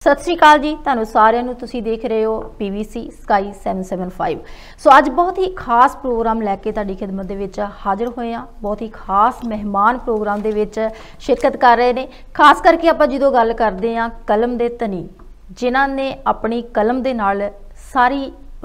सत श्री अकाल जी, तुहानू सारिਆਂ ਨੂੰ ਤੁਸੀਂ देख रहे हो PVC Sky 775। सो अज बहुत ही खास प्रोग्राम लैके तुहाडी खिदमत दे विच हाजिर होए हैं। बहुत ही खास मेहमान प्रोग्राम दे विच शिरकत कर रहे हैं। खास करके आपां जदों गल करदे हां कलम दे धनी जिन्हां ने अपनी कलम दे नाल सारी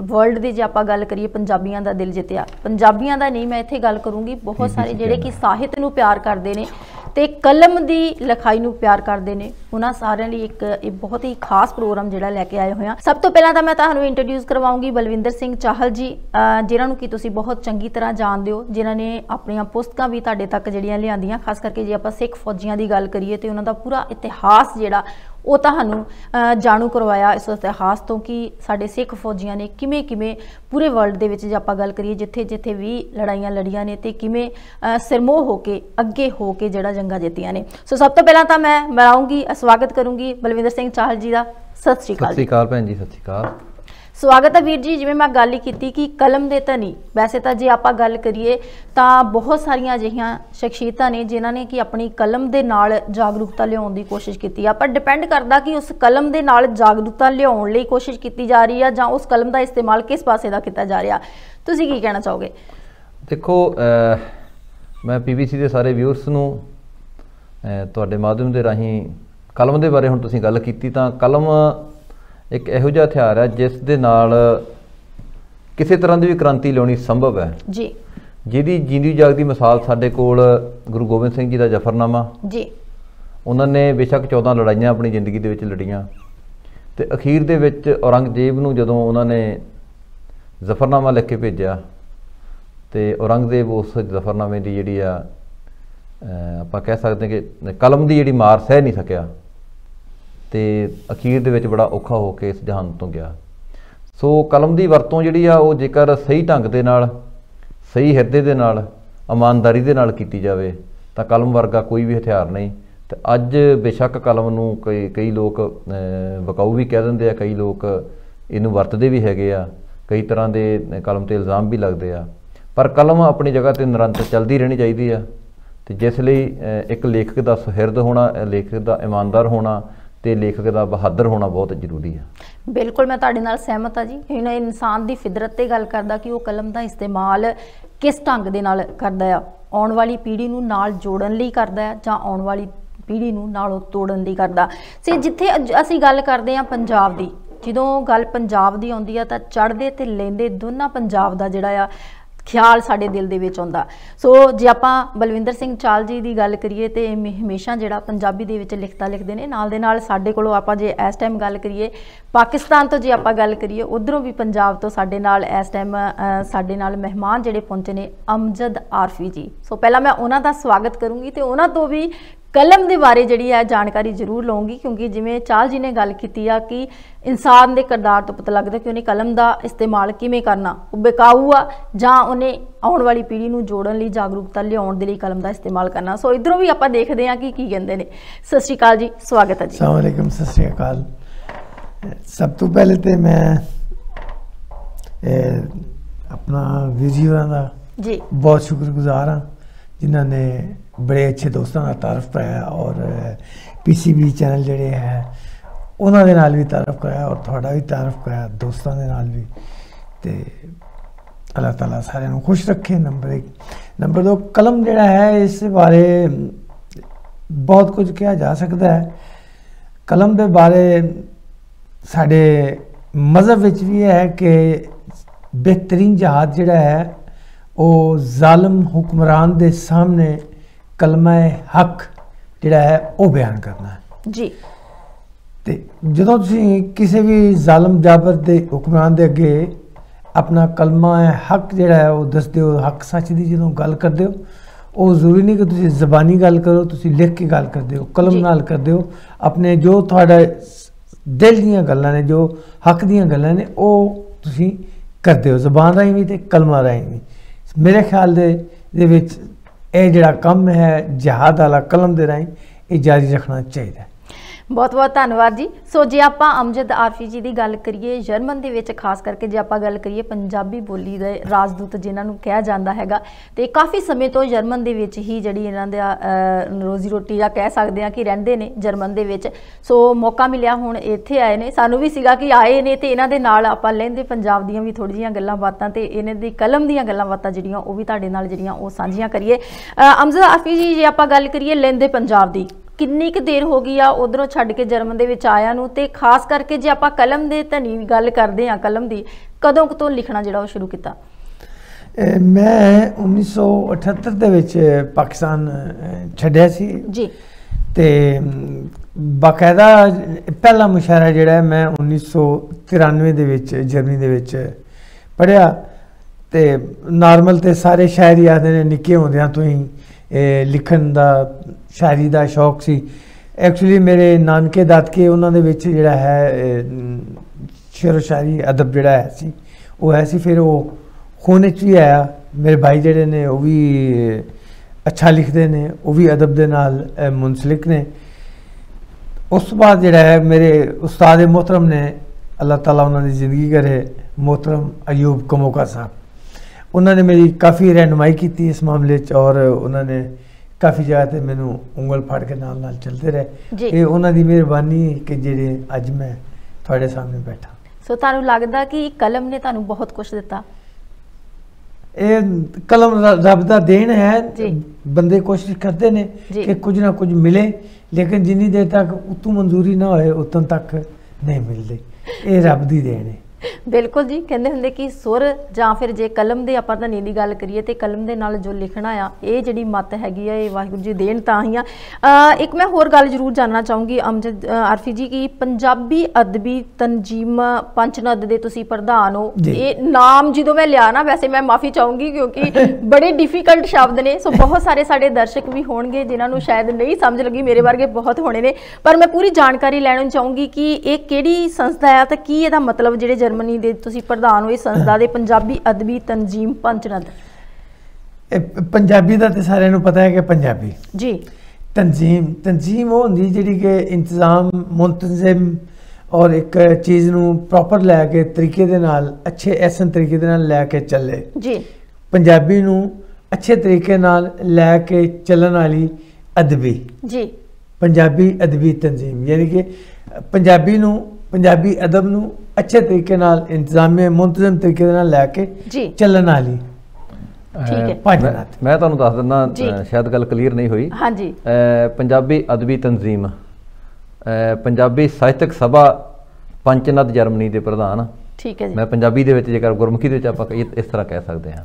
वर्ल्ड की जे आप गल करिए पंजाबियों का दिल जितया। पंजाबियों का नहीं, मैं इत्थे गल करूँगी बहुत सारे जिहड़े कि साहित्य नूं प्यार करते हैं तो कलम की लिखाई नूं प्यार करते हैं, उन्होंने सारिਆਂ ਲਈ एक बहुत ही खास प्रोग्राम जिहड़ा लैके आए हुए हैं। सब तो पहला तो मैं तुहानूं इंट्रोड्यूस करवाऊँगी बलविंदर सिंह चाहल जी, जिन्होंने कि तुसीं बहुत चंगी तरह जानते हो, जिन्होंने अपन पुस्तकां भी तुहाडे तक जिहड़ियां लिआंदियां। खास करके जे आपां सिख फौजियां की गल करिए तो उन्हों का पूरा इतिहास जिहड़ा वो तुहानूं जाणू करवाया इस इतिहास तो कि साडे सिख फौजियां ने किवें किवें पूरे वर्ल्ड दे विच जे आपां गल करिए जिथे जिथे भी लड़ाइयां लड़ियां ने ते किवें सिरमोह होके अगे होके जिहड़ा जंगां जित्तियां ने। सो सब तो पहला तो मैं मिलाऊंगी स्वागत करूंगी बलविंदर सिंह चाहल जी का। सत श्री अकाल। सत श्री अकाल भैन जी, सत श्री अकाल। स्वागत है वीर जी। जिवें मैं गल ही की कि कलम दे धनी, वैसे तो जे आपां गल करिए तो बहुत सारिया अजिहियां शख्सियतां ने जिन्हां ने कि अपनी कलम दे नाल जागरूकता लियाउण दी कोशिश की है, पर डिपेंड करदा कि उस कलम दे नाल जागरूकता लियाउण लई कोशिश की जा रही है जां उस कलम का इस्तेमाल किस पासे दा कीता जा रहा। तुसीं की कहना चाहोगे? देखो, मैं PVC के सारे व्यूअर्स नूं तुहाडे माध्यम के राही कलम के बारे हुण तुसीं गल कीती तां कलम एक इहो जिहा हथियार है जिस दे नाल किसी तरह की भी क्रांति लियाउणी संभव है जी, जिहदी जींदी जागदी मिसाल साडे कोल गुरु गोबिंद सिंह जी का जफरनामा जी। उन्होंने बेशक 14 लड़ाइयां अपनी जिंदगी दे विच लड़ियां ते अखीर दे विच औरंगजेब नूं जदों उन्होंने जफरनामा लिख के भेजिया ते औरंगजेब उस जफरनामे की जिहड़ी आ आपां कह सकते हैं कि कलम की जिहड़ी मार सह नहीं सकिया ते अखीर दे विच बड़ा औखा हो के इस जहान तो गया। सो कलम की वरतों जिहड़ी आ वो जेकर सही ढंग दे नाल सही हिरदे दे नाल ईमानदारी दे नाल कीती जावे तां कलम वर्गा कोई भी हथियार नहीं। तो अज बेशक कलम नूं कई लोग बकाऊ भी कह दिंदे आ, कई लोग इनू वरतदे भी हैगे आ, कई तरह के कलम ते इल्ज़ाम भी लगदे आ, पर कलम अपनी जगह ते निरंतर चलती रहनी चाहिए आ। तो जिसलिए एक लेखक का सुहिरद होना, लेखक का ईमानदार होना ते लेखक का बहादुर होना बहुत जरूरी है। बिल्कुल, मैं तुहाडे नाल सहमत हाँ जी। हुण इंसान की फितरत ते गल करदा कि वो कलम का इस्तेमाल किस ढंग दे नाल करदा है, आउण वाली पीढ़ी नूं नाल जोड़न लई करदा है जां आउण वाली पीढ़ी नूं नालों तोड़न लई करदा। से जिथे असीं गल करदे हां पंजाब दी, जदों गल पंजाब दी आउंदी आ तां चढ़दे ते लैंदे दोनां पंजाब दा जिहड़ा आ ख्याल साडे दिल दे विच आउंदा। सो जे आपां बलविंदर सिंह चाहल जी की गल करिए तो हमेशा जिहड़ा पंजाबी दे विच लिखता लिखते हैं, नाल दे नाल साडे कोलों आपां जे इस टाइम गल करिए पाकिस्तान तो जे आपां गल करिए उधरों भी पंजाब तो साडे नाल इस टाइम साडे नाल मेहमान जिहड़े पहुंचे ने अमजद आरफी जी। सो पहला मैं उन्हां दा स्वागत करूँगी तो उन्हां तो भी कलम के बारे जी है जानकारी जरूर लूँगी, क्योंकि जिमें चाहल जी ने गल की कि इंसान के किरदार तो पता लगता कि उन्हें कलम का इस्तेमाल किमें करना, वो बेकाऊ आ जां उन्हें आने वाली पीढ़ी को जोड़न लई जागरूकता लियाउण दे लई कलम का इस्तेमाल करना। सो इधरों भी आपां देखते हैं कि कहते हैं। सत श्री अकाल जी, स्वागत है जी। अस्सलाम वालेकुम, सत श्री अकाल। सब तो पहले तो मैं अपना वीर का जी बहुत शुक्रगुजार हाँ जिन्होंने बड़े अच्छे दोस्तों का तारफ कराया और PCB चैनल जड़े है उन्होंने नाल भी तारफ कराया और थोड़ा भी तारफ कराया दोस्तों के नाल भी। तो अल्लाह ताला सारे नूं खुश रखे। नंबर 1। नंबर 2, कलम जड़ा है इस बारे बहुत कुछ कहा जा सकता है। कलम के बारे साडे मज़हब विच भी है कि बेहतरीन जहाद जड़ा है वो जालिम हुक्मरान के सामने कलमा हक जिहड़ा है वो बयान करना है जी। तो जो तुसीं किसी भी जालिम जाबर के हुक्मरान के अगे अपना कलमा हक जिहड़ा है वो दसदे हो, हक सच की जो गल करते हो, वो जरूरी नहीं कि तुसीं ज़बानी गल करो, तुसीं लिख के गल करते हो, कलम नाल करते हो। अपने जो थोड़ा दिल दीयां गल्लां ने, जो हक दीयां गल्लां ने, वो तुसीं करते हो ज़बान राहीं भी ते कलमा राहीं भी। मेरे ख्याल दे विच यह जिहड़ा काम है जहाद वाला कलम दे राहीं ये जारी रखना चाहिए। ਬਹੁਤ ਬਹੁਤ ਧੰਨਵਾਦ ਜੀ। ਸੋ ਜੇ ਆਪਾਂ ਅਮਜਦ ਆਰਫੀ ਜੀ ਦੀ ਗੱਲ ਕਰੀਏ, ਜਰਮਨ ਦੇ ਵਿੱਚ ਖਾਸ ਕਰਕੇ ਜੇ ਆਪਾਂ ਗੱਲ ਕਰੀਏ ਪੰਜਾਬੀ ਬੋਲੀ ਦੇ ਰਾਜਦੂਤ ਜਿਨ੍ਹਾਂ ਨੂੰ ਕਿਹਾ ਜਾਂਦਾ ਹੈਗਾ, ਤੇ ਕਾਫੀ ਸਮੇਂ ਤੋਂ ਜਰਮਨ ਦੇ ਵਿੱਚ ਹੀ ਜਿਹੜੀ ਇਹਨਾਂ ਦਾ ਰੋਜ਼ੀ ਰੋਟੀ ਜਾਂ ਕਹਿ ਸਕਦੇ ਆ ਕਿ ਰਹਿੰਦੇ ਨੇ ਜਰਮਨ ਦੇ ਵਿੱਚ। ਸੋ ਮੌਕਾ ਮਿਲਿਆ, ਹੁਣ ਇੱਥੇ ਆਏ ਨੇ, ਸਾਨੂੰ ਵੀ ਸੀਗਾ ਕਿ ਆਏ ਨੇ ਤੇ ਇਹਨਾਂ ਦੇ ਨਾਲ ਆਪਾਂ ਲਹਿੰਦੇ ਪੰਜਾਬ ਦੀਆਂ ਵੀ ਥੋੜ੍ਹੀ ਜਿਹੀਆਂ ਗੱਲਾਂ ਬਾਤਾਂ ਤੇ ਇਹਨਾਂ ਦੀ ਕਲਮ ਦੀਆਂ ਗੱਲਾਂ ਬਾਤਾਂ ਜਿਹੜੀਆਂ ਉਹ ਵੀ ਤੁਹਾਡੇ ਨਾਲ ਜਿਹੜੀਆਂ ਉਹ ਸਾਂਝੀਆਂ ਕਰੀਏ। ਅਮਜਦ ਆਰਫੀ ਜੀ, ਜੇ ਆਪਾਂ ਗੱਲ ਕਰੀਏ ਲਹਿੰਦੇ ਪੰਜਾਬ ਦੀ, ਕਿੰਨੀ ਕੁ ਦੇਰ ਹੋ ਗਈ ਆ ਉਧਰੋਂ ਛੱਡ ਕੇ ਜਰਮਨ ਦੇ ਵਿੱਚ ਆਇਆ ਨੂੰ, ਤੇ ਖਾਸ ਕਰਕੇ ਜੇ ਆਪਾਂ ਕਲਮ ਦੇ ਧਨੀ ਗੱਲ ਕਰਦੇ ਆ, ਕਲਮ ਦੀ ਕਦੋਂ ਤੋਂ ਲਿਖਣਾ ਜਿਹੜਾ ਉਹ ਸ਼ੁਰੂ ਕੀਤਾ? ਮੈਂ 1978 ਦੇ ਵਿੱਚ ਪਾਕਿਸਤਾਨ ਛੱਡਿਆ ਸੀ ਜੀ, ਤੇ ਬਾਕਾਇਦਾ ਪਹਿਲਾ ਮੁਸ਼ਾਇਰਾ ਜਿਹੜਾ ਮੈਂ 1993 ਦੇ ਵਿੱਚ ਜਰਮਨੀ ਦੇ ਵਿੱਚ ਪੜ੍ਹਿਆ। ਤੇ ਨਾਰਮਲ ਤੇ ਸਾਰੇ ਸ਼ਾਇਰ ਯਾਦ ਨੇ, ਨਿੱਕੇ ਹੁੰਦਿਆਂ ਤੋਂ ਹੀ ਲਿਖਣ ਦਾ ਸ਼ਾਇਰੀ ਦਾ ਸ਼ੌਕ ਸੀ। ਐਕਚੁਅਲੀ ਮੇਰੇ ਨਾਨਕੇ ਦਾਦਕੇ ਉਹਨਾਂ ਦੇ ਵਿੱਚ ਜਿਹੜਾ ਹੈ ਸ਼ੇਰ ਸ਼ਾਇਰੀ ਅਦਬ ਜਿਹੜਾ ਹੈ ਸੀ ਉਹ ਹੈ ਸੀ। ਫਿਰ ਉਹ ਖੂਨ 'ਚ ਵੀ ਆਇਆ। ਮੇਰੇ ਭਾਈ ਜਿਹੜੇ ਨੇ ਉਹ ਵੀ ਅੱਛਾ ਲਿਖਦੇ ਨੇ, ਉਹ ਵੀ ਅਦਬ ਦੇ ਨਾਲ ਮੁਨਸਲਿਕ ਨੇ। ਉਸ ਤੋਂ ਬਾਅਦ ਜਿਹੜਾ ਹੈ ਮੇਰੇ ਉਸਤਾਦ मोहतरम ने, अल्लाह ताला उन्होंने ज़िंदगी करे, मोहतरम अयूब कमोका साहब, उन्होंने मेरी काफ़ी रहनुमाई की इस मामले और उन्होंने काफ़ी जगह ते मैनू उंगल फाड़ के नाल नाल चलते रहे। ये उन्होंने मेहरबानी कि जेडे अज मैं थोड़े सामने बैठा। सो तुहानू लगदा कि कलम ने तुहानू बहुत कुछ दिता? ये कलम रब दा देन है। बंदे कोशिश करते ने कि कुछ ना कुछ मिले, लेकिन जिन्नी देर तक उतों मंजूरी ना होए उतों तक नहीं मिलती। ये रब दी देन है। बिल्कुल जी, कहते होंगे कि सुर ਜਾਂ ਫਿਰ ਜੇ ਕਲਮ ਦੇ ਆਪਾਂ ਧਨੀ ਦੀ ਗੱਲ ਕਰੀਏ ਤੇ ਕਲਮ ਦੇ ਨਾਲ ਜੋ ਲਿਖਣਾ ਆ, ਇਹ ਜਿਹੜੀ ਮੱਤ ਹੈਗੀ ਆ ਇਹ ਵਾਹਿਗੁਰੂ ਜੀ ਦੇਣ ਤਾਂ ਹੀ ਆ। ਇੱਕ ਮੈਂ ਹੋਰ ਗੱਲ ਜ਼ਰੂਰ ਜਾਨਣਾ ਚਾਹੂੰਗੀ ਅਮਜਦ ਆਰਫੀ ਜੀ ਕਿ ਪੰਜਾਬੀ ਅਦਬੀ ਤਨਜੀਮ ਪੰਚਨਦ ਦੇ ਤੁਸੀਂ ਪ੍ਰਧਾਨ ਹੋ। ਇਹ ਨਾਮ ਜਦੋਂ ਮੈਂ ਲਿਆ ਨਾ, ਵੈਸੇ ਮੈਂ ਮਾਫੀ ਚਾਹੂੰਗੀ ਕਿਉਂਕਿ ਬੜੇ ਡਿਫਿਕਲਟ ਸ਼ਬਦ ਨੇ। ਸੋ ਬਹੁਤ ਸਾਰੇ ਸਾਡੇ ਦਰਸ਼ਕ ਵੀ ਹੋਣਗੇ ਜਿਨ੍ਹਾਂ ਨੂੰ ਸ਼ਾਇਦ ਨਹੀਂ ਸਮਝ ਲੱਗੀ, ਮੇਰੇ ਵਰਗੇ ਬਹੁਤ ਹੋਣੇ ਨੇ, ਪਰ ਮੈਂ ਪੂਰੀ ਜਾਣਕਾਰੀ ਲੈਣਾ ਚਾਹੂੰਗੀ ਕਿ ਇਹ ਕਿਹੜੀ ਸੰਸਥਾ ਆ ਤੇ ਕੀ ਇਹਦਾ ਮਤਲਬ ਜਿਹੜੇ ਜਰਮਨੀ ਦੇ ਤੁਸੀਂ ਪ੍ਰਧਾਨ ਹੋ ਇਸ ਸੰਸਥਾ ਦੇ ਪੰਜਾਬੀ ਅਦਬੀ ਤਨਜੀਮ ਪੰਚਨਦ? ਪੰਜਾਬੀ ਦਾ ਤੇ ਸਾਰਿਆਂ ਨੂੰ ਪਤਾ ਹੈ ਕਿ ਪੰਜਾਬੀ ਜੀ ਤਨਜੀਮ ਉਹ ਹੁੰਦੀ ਜਿਹੜੀ ਕਿ ਇੰਤਜ਼ਾਮ ਮੁੰਤਜ਼ਮ ਔਰ ਇੱਕ ਚੀਜ਼ ਨੂੰ ਪ੍ਰੋਪਰ ਲੈ ਕੇ ਤਰੀਕੇ ਦੇ ਨਾਲ ਅੱਛੇ ਐਸਨ ਤਰੀਕੇ ਦੇ ਨਾਲ ਲੈ ਕੇ ਚੱਲੇ। ਜੀ ਪੰਜਾਬੀ ਨੂੰ ਅੱਛੇ ਤਰੀਕੇ ਨਾਲ ਲੈ ਕੇ ਚੱਲਣ ਵਾਲੀ ਅਦਬੀ ਜੀ ਪੰਜਾਬੀ ਅਦਬੀ ਤਨਜ਼ੀਮ, ਯਾਨੀ ਕਿ ਪੰਜਾਬੀ ਨੂੰ ਪੰਜਾਬੀ ਅਦਬ ਨੂੰ अच्छे तरीके नाल इंतजामे मुंतजम तरीके नाल लैके चलने वाली। मैं तुहानू दस दिना, शायद गल क्लीयर नहीं हुई। हाँ जी, पंजाबी अदबी तंजीम पंजाबी साहित्यक सभा पंचनद जर्मनी के प्रधान। ठीक है जी। मैं पंजाबी दे विच जेकर गुरमुखी दे विच आपां इस तरह कह सकते हैं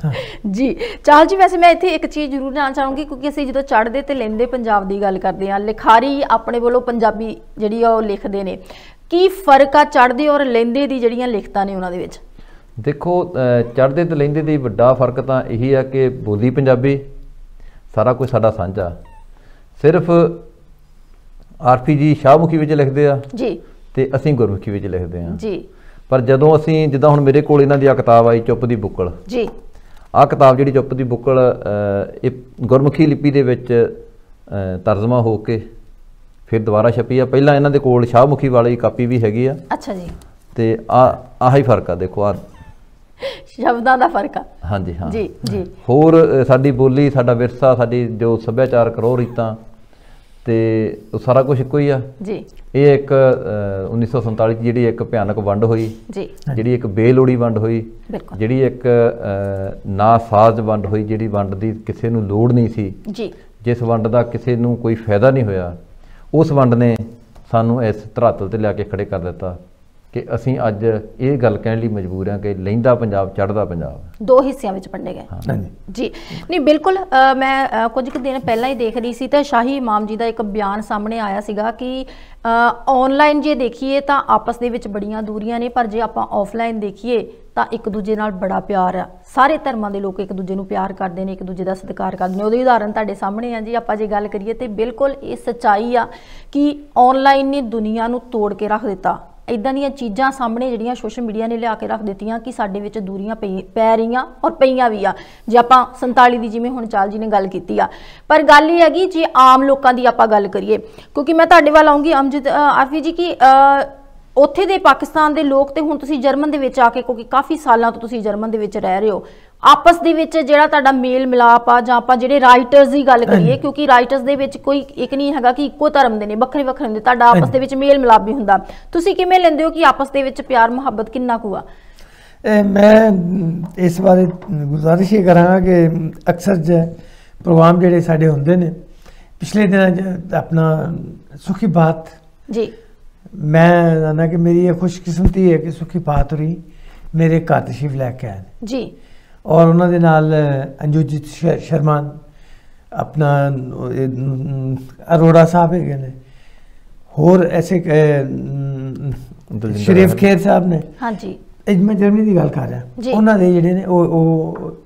जी। चाल जी, वैसे मैं इत्थे एक चीज़ जरूर जानना चाहूँगी क्योंकि असीं जदों चढ़दे ते लैंदे पंजाब दी गल करदे हां, लिखारी अपने वल्लों पंजाबी जिहड़ी आ ओह लिखदे ने, की फर्क आ चढ़दे और लैंदे दी जिहड़ियां लिखतां ने उहनां दे विच? देखो, चढ़दे ते लैंदे दी वड्डा फर्क तां यही है कि बोली पंजाबी, सारा कुछ साडा साझा। सिर्फ आरफी जी शाहमुखी विच लिखदे आ जी ते असीं गुरमुखी विच लिखदे आ जी। पर जदों असीं जिद्दां हुण मेरे कोल इन्हां दी आ किताब आई चुप दी बुक्कल जी, आ किताब जिहड़ी चुप दी बुक्कल गुरमुखी लिपि दे विच तर्जमा हो के फिर दोबारा छपी आ। पहला इन्हां दे कोल शाहमुखी वाली कापी भी हैगी आ। अच्छा जी। ते आही फर्क आ, देखो आ शब्दां दा फर्क आ। हाँ जी, हाँ जी जी। होर साडी बोली, साडा विरसा, साडी जो सभ्याचारक रोह रीतां ते सारा कुछ इक्को ही आ जी। ये एक 1947 जिहड़ी एक भयानक वंड होई जी, जिहड़ी एक बेलोड़ी वंड होई, जिहड़ी एक नासाज वंड होई, जिहड़ी वंड दी किसी नूं लोड़ नहीं सी जी, जिस वंड दा किसी नूं कोई फायदा नहीं होया, उस वंड ने सानू इस धरातल ते लिया के खड़े कर दिता कि असीं अज ये गल कहण लई मजबूर हां कि लहिंदा पंजाब चढ़दा पंजाब। दो हिस्सियां विच वंडे गए। हाँ जी। नहीं बिल्कुल, मैं कुछ दिन पहला ही देख रही सी तो शाही इमाम जी का एक बयान सामने आया सीगा कि ऑनलाइन जे देखिए तो आपस दे विच बड़ियां दूरियां ने, पर जे आपां ऑफलाइन देखिए तो एक दूजे नाल बड़ा प्यार आ। सारे धर्मां दे लोग एक दूजे नूं प्यार करते हैं, एक दूजे का सत्कार करते हैं। उहदी उदाहरण तुहाडे सामने आ जी। आपां जे गल करिए तो बिल्कुल ये सच्चाई आ कि ऑनलाइन ने दुनिया नूं तोड़ के रख दिता। ਇਦਾਂ ਦੀਆਂ ਚੀਜ਼ਾਂ ਸਾਹਮਣੇ ਜਿਹੜੀਆਂ ਸੋਸ਼ਲ ਮੀਡੀਆ ਨੇ ਲਿਆ ਕੇ ਰੱਖ ਦਿੱਤੀਆਂ ਕਿ ਸਾਡੇ ਵਿੱਚ ਦੂਰੀਆਂ ਪੈ ਰਹੀਆਂ ਔਰ ਪਈਆਂ ਵੀ ਆ। ਜੇ ਆਪਾਂ 47 ਦੀ ਜਿਵੇਂ ਹੁਣ ਚਾਲ ਜੀ ਨੇ ਗੱਲ ਕੀਤੀ ਆ, ਪਰ ਗੱਲ ਇਹ ਹੈਗੀ ਜੇ ਆਮ ਲੋਕਾਂ ਦੀ ਆਪਾਂ ਗੱਲ ਕਰੀਏ, ਕਿਉਂਕਿ ਮੈਂ ਤੁਹਾਡੇ ਵੱਲ ਆਉਂਗੀ ਅਮਜਦ ਆਰਫੀ ਜੀ ਕਿ ਉੱਥੇ ਦੇ ਪਾਕਿਸਤਾਨ ਦੇ ਲੋਕ ਤੇ ਹੁਣ ਤੁਸੀਂ ਜਰਮਨ ਦੇ ਵਿੱਚ ਆ ਕੇ, ਕਿਉਂਕਿ ਕਾਫੀ ਸਾਲਾਂ ਤੋਂ ਤੁਸੀਂ ਜਰਮਨ ਦੇ ਵਿੱਚ ਰਹਿ ਰਹੇ ਹੋ, ਆਪਸ ਦੇ ਵਿੱਚ ਜਿਹੜਾ ਤੁਹਾਡਾ ਮੇਲ ਮਿਲਾਪ ਆ, ਜਾਂ ਆਪਾਂ ਜਿਹੜੇ ਰਾਈਟਰਸ ਦੀ ਗੱਲ ਕਰੀਏ, ਕਿਉਂਕਿ ਰਾਈਟਰਸ ਦੇ ਵਿੱਚ ਕੋਈ ਇੱਕ ਨਹੀਂ ਹੈਗਾ ਕਿ ਇੱਕੋ ਧਰਮ ਦੇ ਨੇ, ਵੱਖਰੇ ਵੱਖਰੇ ਹੁੰਦੇ, ਤੁਹਾਡਾ ਆਪਸ ਦੇ ਵਿੱਚ ਮੇਲ ਮਿਲਾਪ ਵੀ ਹੁੰਦਾ। ਤੁਸੀਂ ਕਿਵੇਂ ਲੈਂਦੇ ਹੋ ਕਿ ਆਪਸ ਦੇ ਵਿੱਚ ਪਿਆਰ ਮੁਹੱਬਤ ਕਿੰਨਾ ਕੁ ਆ? ਮੈਂ ਇਸ ਬਾਰੇ ਗੁਜ਼ਾਰਿਸ਼ ਇਹ ਕਰਾਂਗਾ ਕਿ ਅਕਸਰ ਪ੍ਰੋਗਰਾਮ ਜਿਹੜੇ ਸਾਡੇ ਹੁੰਦੇ ਨੇ, ਪਿਛਲੇ ਦਿਨਾਂ 'ਚ ਆਪਣਾ ਸੁਖੀ ਬਾਤ ਜੀ, ਮੈਂ ਜਾਣਦਾ ਕਿ ਮੇਰੀ ਇਹ ਖੁਸ਼ਕਿਸਮਤੀ ਹੈ ਕਿ ਸੁਖੀ ਬਾਤ ਹੋਈ ਮੇਰੇ ਘਰ ਤਸ਼ਰੀਫ ਲੈ ਕੇ ਆਏ ਜੀ, ਔਰ ਉਹਨਾਂ ਦੇ ਨਾਲ ਅੰਜੂਜੀਤ ਸ਼ਰਮਾ, ਆਪਣਾ ਅਰੋੜਾ ਸਾਹਿਬ ਹੈਗੇ ਨੇ, ਹੋਰ ਐਸੇ ਸ਼ਰੀਫ ਖੇਰ ਸਾਹਿਬ ਨੇ। ਹਾਂਜੀ, ਮੈਂ ਜਰਮਨੀ ਦੀ ਗੱਲ ਕਰ ਰਿਹਾ, ਉਹਨਾਂ ਦੇ ਜਿਹੜੇ ਨੇ ਉਹ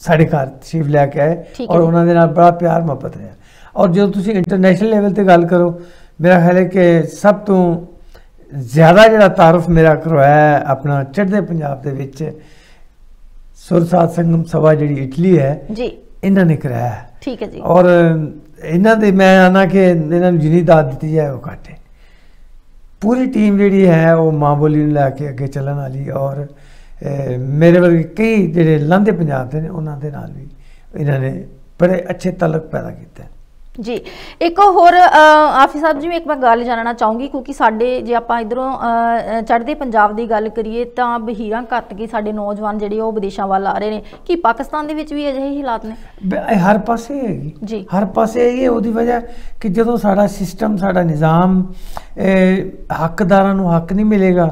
ਸਾਡੇ ਘਰ ਤਸ਼ਰੀਫ ਲੈ ਕੇ ਆਏ ਔਰ ਉਹਨਾਂ ਦੇ ਨਾਲ ਬੜਾ ਪਿਆਰ ਮੁਹੱਬਤ ਰਿਹਾ। ਔਰ ਜਦੋਂ ਤੁਸੀਂ ਇੰਟਰਨੈਸ਼ਨਲ ਲੈਵਲ ਤੇ ਗੱਲ ਕਰੋ, ਮੇਰਾ ਖਿਆਲ ਹੈ ਕਿ ਸਭ ਤੋਂ ਜ਼ਿਆਦਾ ਜਿਹੜਾ ਤਾਰਫ ਮੇਰਾ ਕਰਵਾਇਆ ਆਪਣਾ ਚੜ੍ਹਦੇ ਪੰਜਾਬ ਦੇ ਵਿੱਚ ਸੁਰਸਾਦ ਸੰਗਮ ਸਭਾ ਜਿਹੜੀ ਇਟਲੀ ਹੈ ਜੀ, ਇਹਨਾਂ ਨੇ ਕਰਾਇਆ। ਠੀਕ ਹੈ ਜੀ। ਔਰ ਇਹਨਾਂ ਦੇ ਮੈਂ ਆਨਾ ਕਿ ਇਹਨਾਂ ਨੂੰ ਜਿੰਨੀ ਦਾਤ ਦਿੱਤੀ ਜਾਏ ਉਹ ਘੱਟ ਹੈ। ਪੂਰੀ ਟੀਮ ਜਿਹੜੀ ਹੈ ਉਹ ਮਾਂ ਬੋਲੀ ਨੂੰ ਲੈ ਕੇ ਅੱਗੇ ਚੱਲਣ ਵਾਲੀ, ਔਰ ਮੇਰੇ ਵਰਗੇ ਕਈ ਜਿਹੜੇ ਲਾਂਦੇ ਪੰਜਾਬ ਦੇ ਨੇ ਉਹਨਾਂ ਦੇ ਨਾਲ ਵੀ ਇਹਨਾਂ ਨੇ ਬੜੇ ਅੱਛੇ ਤਾਲੁਕ ਪੈਦਾ ਕੀਤਾ ਜੀ। ਇੱਕ ਹੋਰ ਆਫੀ ਸਾਹਿਬ ਜੀ, ਮੈਂ ਇੱਕ ਮੈਂ ਗੱਲ ਜਾਣਨਾ ਚਾਹੂੰਗੀ, ਕਿਉਂਕਿ ਸਾਡੇ ਜੇ ਆਪਾਂ ਇਧਰੋਂ ਚੜ੍ਹਦੇ ਪੰਜਾਬ ਦੀ ਗੱਲ ਕਰੀਏ ਤਾਂ ਬਹੀਰਾਂ ਘੱਟ ਕੇ ਸਾਡੇ ਨੌਜਵਾਨ ਜਿਹੜੇ ਉਹ ਵਿਦੇਸ਼ਾਂ ਵੱਲ ਆ ਰਹੇ ਨੇ, ਕਿ ਪਾਕਿਸਤਾਨ ਦੇ ਵਿੱਚ ਵੀ ਅਜਿਹੇ ਹਾਲਾਤ ਨੇ? ਹਰ ਪਾਸੇ ਹੈਗੀ ਜੀ, ਹਰ ਪਾਸੇ ਹੈਗੀ। ਉਹਦੀ ਵਜ੍ਹਾ ਕਿ ਜਦੋਂ ਸਾਡਾ ਸਿਸਟਮ, ਸਾਡਾ ਨਿਜ਼ਾਮ, ਹੱਕਦਾਰਾਂ ਨੂੰ ਹੱਕ ਨਹੀਂ ਮਿਲੇਗਾ,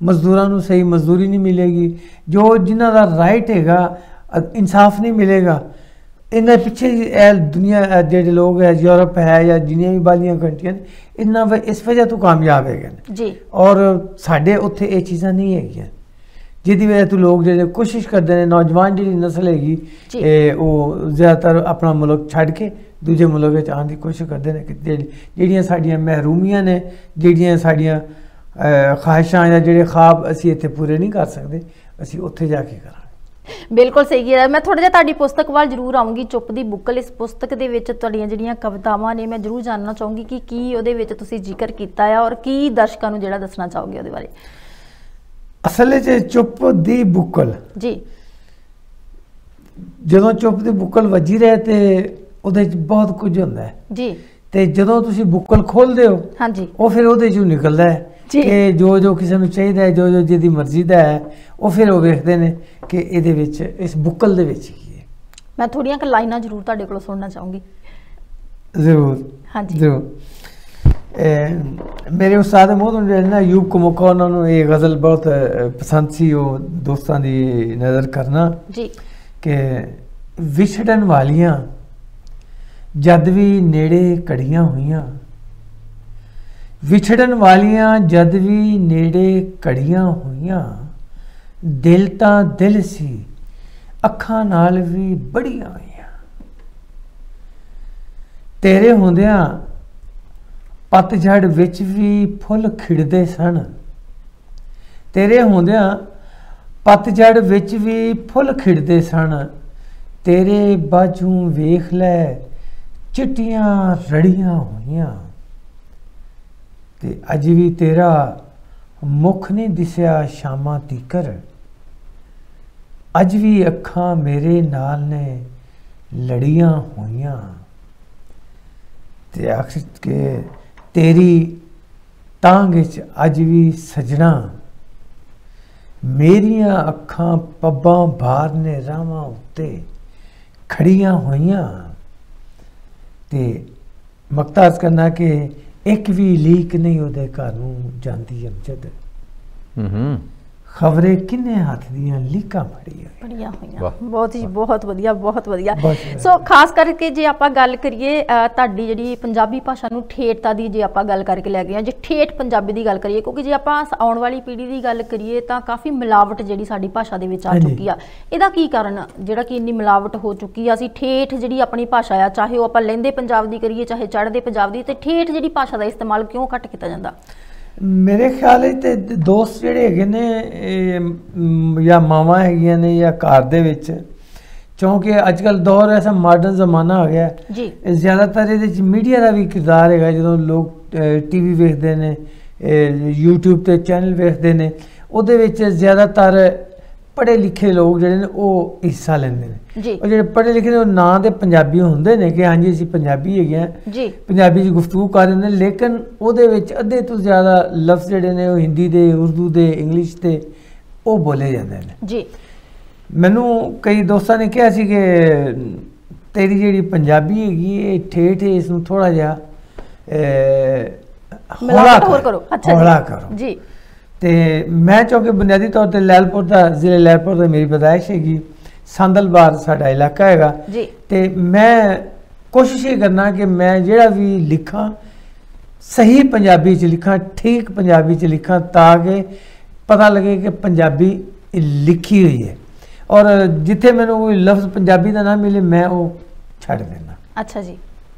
ਮਜ਼ਦੂਰਾਂ ਨੂੰ ਸਹੀ ਮਜ਼ਦੂਰੀ ਨਹੀਂ ਮਿਲੇਗੀ, ਜੋ ਜਿਨ੍ਹਾਂ ਦਾ ਰਾਈਟ ਹੈਗਾ ਇਨਸਾਫ ਨਹੀਂ ਮਿਲੇਗਾ, ਇਹਨਾਂ ਪਿੱਛੇ ਦੁਨੀਆ ਜਿਹੜੇ ਲੋਕ ਹੈ, ਯੂਰਪ ਹੈ ਜਾਂ ਜਿੰਨੀਆਂ ਵੀ ਬਾਹਰਲੀਆਂ ਕੰਟਰੀਆਂ ਨੇ, ਇਹਨਾਂ ਇਸ ਵਜ੍ਹਾ ਤੋਂ ਕਾਮਯਾਬ ਹੈਗੇ ਨੇ ਜੀ। ਔਰ ਸਾਡੇ ਉੱਥੇ ਇਹ ਚੀਜ਼ਾਂ ਨਹੀਂ ਹੈਗੀਆਂ, ਜਿਹਦੀ ਵਜ੍ਹਾ ਤੋਂ ਲੋਕ ਜਿਹੜੇ ਕੋਸ਼ਿਸ਼ ਕਰਦੇ ਨੇ, ਨੌਜਵਾਨ ਜਿਹੜੀ ਨਸਲ ਹੈਗੀ ਉਹ ਜ਼ਿਆਦਾਤਰ ਆਪਣਾ ਮੁਲਕ ਛੱਡ ਕੇ ਦੂਜੇ ਮੁਲਕ ਵਿੱਚ ਆਉਣ ਦੀ ਕੋਸ਼ਿਸ਼ ਕਰਦੇ ਨੇ, ਕਿ ਜਿਹੜੀਆਂ ਸਾਡੀਆਂ ਮਹਿਰੂਮੀਆਂ ਨੇ, ਜਿਹੜੀਆਂ ਸਾਡੀਆਂ ਖਾਹਿਸ਼ਾਂ ਜਾਂ ਜਿਹੜੇ ਖਾਬ ਅਸੀਂ ਇੱਥੇ ਪੂਰੇ ਨਹੀਂ ਕਰ ਸਕਦੇ, ਅਸੀਂ ਉੱਥੇ ਜਾ ਕੇ ਕਰਾਂਗੇ। ਬਿਲਕੁਲ ਸਹੀ ਹੈ। ਮੈਂ ਥੋੜਾ ਜਿਹਾ ਤੁਹਾਡੀ ਪੁਸਤਕ ਵੱਲ ਜ਼ਰੂਰ ਆਉਂਗੀ, ਚੁੱਪ ਦੀ ਬੁੱਕਲ। ਇਸ ਪੁਸਤਕ ਦੇ ਵਿੱਚ ਤੁਹਾਡੀਆਂ ਜਿਹੜੀਆਂ ਕਵਿਤਾਵਾਂ ਨੇ, ਮੈਂ ਜ਼ਰੂਰ ਜਾਣਨਾ ਚਾਹੂੰਗੀ ਕਿ ਕੀ ਉਹਦੇ ਵਿੱਚ ਤੁਸੀਂ ਜ਼ਿਕਰ ਕੀਤਾ ਆ ਔਰ ਕੀ ਦਰਸ਼ਕਾਂ ਨੂੰ ਜਿਹੜਾ ਦੱਸਣਾ ਚਾਹੋਗੇ ਉਹਦੇ ਬਾਰੇ? ਅਸਲ ਵਿੱਚ ਚੁੱਪ ਦੀ ਬੁੱਕਲ ਜੀ, ਜਦੋਂ ਚੁੱਪ ਦੀ ਬੁੱਕਲ ਵੱਜੀ ਰਹੇ ਤੇ ਉਹਦੇ 'ਚ ਬਹੁਤ ਕੁਝ ਹੁੰਦਾ ਹੈ ਜੀ, ਤੇ ਜਦੋਂ ਤੁਸੀਂ ਬੁੱਕਲ ਖੋਲਦੇ ਹੋ ਹਾਂਜੀ, ਉਹ ਫਿਰ ਉਹਦੇ 'ਚੋਂ ਨਿਕਲਦਾ ਹੈ ਕਿ ਜੋ ਕਿਸੇ ਨੂੰ ਚਾਹੀਦਾ ਹੈ, ਜੋ ਜਿਹਦੀ ਮਰਜ਼ੀ ਦਾ ਹੈ, ਉਹ ਫਿਰ ਉਹ ਵੇਖਦੇ ਨੇ ਕਿ ਇਹਦੇ ਵਿੱਚ, ਇਸ ਬੁੱਕਲ ਦੇ ਵਿੱਚ ਕੀ ਹੈ। ਮੈਂ ਥੋੜੀਆਂ ਕੁ ਲਾਈਨਾਂ ਜ਼ਰੂਰ ਤੁਹਾਡੇ ਕੋਲੋਂ ਸੁਣਨਾ ਚਾਹੂੰਗੀ। ਜ਼ਰੂਰ ਹਾਂਜੀ ਜ਼ਰੂਰ। ਮੇਰੇ ਉਸਤਾਦ ਮੋਹਨ ਜਿਹੜੇ ਨਾ ਅਯੂਬ ਕੁਮਕਾ, ਉਹਨਾਂ ਨੂੰ ਇਹ ਗਜ਼ਲ ਬਹੁਤ ਪਸੰਦ ਸੀ, ਉਹ ਦੋਸਤਾਂ ਦੀ ਨਜ਼ਰ ਕਰਨਾ ਜੀ, ਕਿ ਵਿਛੜਨ ਵਾਲੀਆਂ ਜਦ ਵੀ ਨੇੜੇ ਘੜੀਆਂ ਹੋਈਆਂ, ਵਿਛੜਨ ਵਾਲੀਆਂ ਜਦ ਵੀ ਨੇੜੇ ਘੜੀਆਂ ਹੋਈਆਂ, ਦਿਲ ਤਾਂ ਦਿਲ ਸੀ ਅੱਖਾਂ ਨਾਲ ਵੀ ਬੜੀਆਂ ਹੋਈਆਂ, ਤੇਰੇ ਹੁੰਦਿਆਂ ਪਤਝੜ ਵਿੱਚ ਵੀ ਫੁੱਲ ਖਿੜਦੇ ਸਨ, ਤੇਰੇ ਹੁੰਦਿਆਂ ਪਤਝੜ ਵਿੱਚ ਵੀ ਫੁੱਲ ਖਿੜਦੇ ਸਨ, ਤੇਰੇ ਬਾਝੋਂ ਵੇਖ ਲੈ ਚਿੱਟੀਆਂ ਰੜੀਆਂ ਹੋਈਆਂ, ਤੇ ਅੱਜ ਵੀ ਤੇਰਾ ਮੁਖ ਨਹੀਂ ਦਿਸਿਆ ਸ਼ਾਮਾਂ ਤੀਕਰ, ਅੱਜ ਵੀ ਅੱਖਾਂ ਮੇਰੇ ਨਾਲ ਨੇ ਲੜੀਆਂ ਹੋਈਆਂ, ਤੇ ਆਖਰ ਕੇ ਤੇਰੀ ਟਾਂਗ ਵਿੱਚ ਅੱਜ ਵੀ ਸਜਣਾ, ਮੇਰੀਆਂ ਅੱਖਾਂ ਪੱਬਾਂ ਭਾਰ ਨੇ ਰਾਵਾਂ ਉੱਤੇ ਖੜੀਆਂ ਹੋਈਆਂ, ਤੇ ਮਕਤਾਜ਼ ਕਰਨਾ ਕਿ ਇੱਕ ਵੀ ਲੀਕ ਨਹੀਂ ਉਹਦੇ ਘਰ ਨੂੰ ਜਾਂਦੀ ਅਮਜਦ, ਖਬਰੇ ਕਿੰਨੇ ਹੱਥ ਦੀਆਂ ਲੀਕਾਂ ਪੜੀਆਂ ਹੋਈਆਂ। ਬਹੁਤ ਹੀ ਬਹੁਤ ਵਧੀਆ, ਬਹੁਤ ਵਧੀਆ। ਸੋ ਖਾਸ ਕਰਕੇ ਜੇ ਆਪਾਂ ਗੱਲ ਕਰੀਏ ਤੁਹਾਡੀ ਜਿਹੜੀ ਪੰਜਾਬੀ ਭਾਸ਼ਾ ਨੂੰ ਠੇਠਤਾ ਦੀ, ਜੇ ਆਪਾਂ ਗੱਲ ਕਰਕੇ ਲੈ ਗਏ ਜੇ ਠੇਠ ਪੰਜਾਬੀ ਦੀ ਗੱਲ ਕਰੀਏ, ਕਿਉਂਕਿ ਜੇ ਆਪਾਂ ਆਉਣ ਵਾਲੀ ਪੀੜ੍ਹੀ ਦੀ ਗੱਲ ਕਰੀਏ ਤਾਂ ਕਾਫੀ ਮਿਲਾਵਟ ਜਿਹੜੀ ਸਾਡੀ ਭਾਸ਼ਾ ਦੇ ਵਿੱਚ ਆ ਚੁੱਕੀ ਆ। ਇਹਦਾ ਕੀ ਕਾਰਨ ਜਿਹੜਾ ਕਿ ਇੰਨੀ ਮਿਲਾਵਟ ਹੋ ਚੁੱਕੀ ਆ? ਅਸੀਂ ਠੇਠ ਜਿਹੜੀ ਆਪਣੀ ਭਾਸ਼ਾ ਆ, ਚਾਹੇ ਉਹ ਆਪਾਂ ਲਹਿੰਦੇ ਪੰਜਾਬ ਦੀ ਕਰੀਏ ਚਾਹੇ ਚੜ੍ਹਦੇ ਪੰਜਾਬ ਦੀ, ਤੇ ਠੇਠ ਜਿਹੜੀ ਭਾਸ਼ਾ ਦਾ ਇਸਤੇਮਾਲ ਕਿਉਂ ਘੱਟ ਕੀਤਾ ਜਾਂਦਾ? ਮੇਰੇ ਖਿਆਲ ਤੇ ਦੋਸਤ ਜਿਹੜੇ ਹੈਗੇ ਨੇ ਜਾਂ ਮਾਵਾਂ ਹੈਗੀਆਂ ਨੇ ਜਾਂ ਘਰ ਦੇ ਵਿੱਚ, ਕਿਉਂਕਿ ਅੱਜ ਕੱਲ੍ਹ ਦੌਰ ਐਸਾ ਮਾਡਰਨ ਜ਼ਮਾਨਾ ਆ ਗਿਆ ਜੀ, ਜ਼ਿਆਦਾਤਰ ਇਹਦੇ 'ਚ ਮੀਡੀਆ ਦਾ ਵੀ ਕਿਰਦਾਰ ਹੈਗਾ। ਜਦੋਂ ਲੋਕ ਟੀਵੀ ਵੇਖਦੇ ਨੇ, YouTube ਤੇ ਚੈਨਲ ਵੇਖਦੇ ਨੇ, ਉਹਦੇ ਵਿੱਚ ਜ਼ਿਆਦਾਤਰ ਪੜ੍ਹੇ ਲਿਖੇ ਲੋਕ ਜਿਹੜੇ ਨੇ ਉਹ ਹਿੱਸਾ ਲੈਂਦੇ ਨੇ। ਜੀ, ਉਹ ਜਿਹੜੇ ਪੜ੍ਹੇ ਲਿਖੇ ਨੇ ਉਹ ਨਾਂ ਦੇ ਪੰਜਾਬੀ ਹੁੰਦੇ ਨੇ ਕਿ ਹਾਂਜੀ ਅਸੀਂ ਪੰਜਾਬੀ ਹੈਗੇ ਹਾਂ, ਜੀ, ਪੰਜਾਬੀ 'ਚ ਗੁਫ਼ਤਗੂ ਕਰ ਰਹੇ ਨੇ, ਲੇਕਿਨ ਉਹਦੇ ਵਿੱਚ ਅੱਧੇ ਤੋਂ ਜ਼ਿਆਦਾ ਲਫ਼ਜ਼ ਜਿਹੜੇ ਨੇ ਉਹ ਹਿੰਦੀ ਦੇ, ਉਰਦੂ ਦੇ, ਇੰਗਲਿਸ਼ ਦੇ ਉਹ ਬੋਲੇ ਜਾਂਦੇ ਨੇ। ਜੀ, ਮੈਨੂੰ ਕਈ ਦੋਸਤਾਂ ਨੇ ਕਿਹਾ ਸੀ ਕਿ ਤੇਰੀ ਜਿਹੜੀ ਪੰਜਾਬੀ ਹੈਗੀ ਇਹ ਠੇਠ ਹੈ, ਇਸ ਨੂੰ ਥੋੜ੍ਹਾ ਜਿਹਾ ਹੋਰ ਕਰੋ। ਅੱਛਾ ਹੌਲਾ ਕਰੋ ਜੀ। ਤੇ ਮੈਂ ਚੌਂਕਿ ਬੁਨਿਆਦੀ ਤੌਰ ਤੇ ਲੈਲਪੁਰ ਦਾ, ਜ਼ਿਲ੍ਹੇ ਲੈਲਪੁਰ ਦਾ ਮੇਰੀ ਪੈਦਾਇਸ਼ ਹੈਗੀ, ਸੰਦਲਬਾਰ ਸਾਡਾ ਇਲਾਕਾ ਹੈਗਾ ਜੀ। ਤੇ ਮੈਂ ਕੋਸ਼ਿਸ਼ ਇਹ ਕਰਨਾ ਕਿ ਮੈਂ ਜਿਹੜਾ ਵੀ ਲਿਖਾਂ ਸਹੀ ਪੰਜਾਬੀ 'ਚ ਲਿਖਾਂ, ਠੀਕ ਪੰਜਾਬੀ 'ਚ ਲਿਖਾਂ, ਤਾਂ ਕਿ ਪਤਾ ਲੱਗੇ ਕਿ ਪੰਜਾਬੀ ਲਿਖੀ ਹੋਈ ਹੈ। ਔਰ ਜਿੱਥੇ ਮੈਨੂੰ ਕੋਈ ਲਫ਼ਜ਼ ਪੰਜਾਬੀ ਦਾ ਨਾ ਮਿਲੇ ਮੈਂ ਉਹ ਛੱਡ ਦੇਣਾ। ਅੱਛਾ ਜੀ,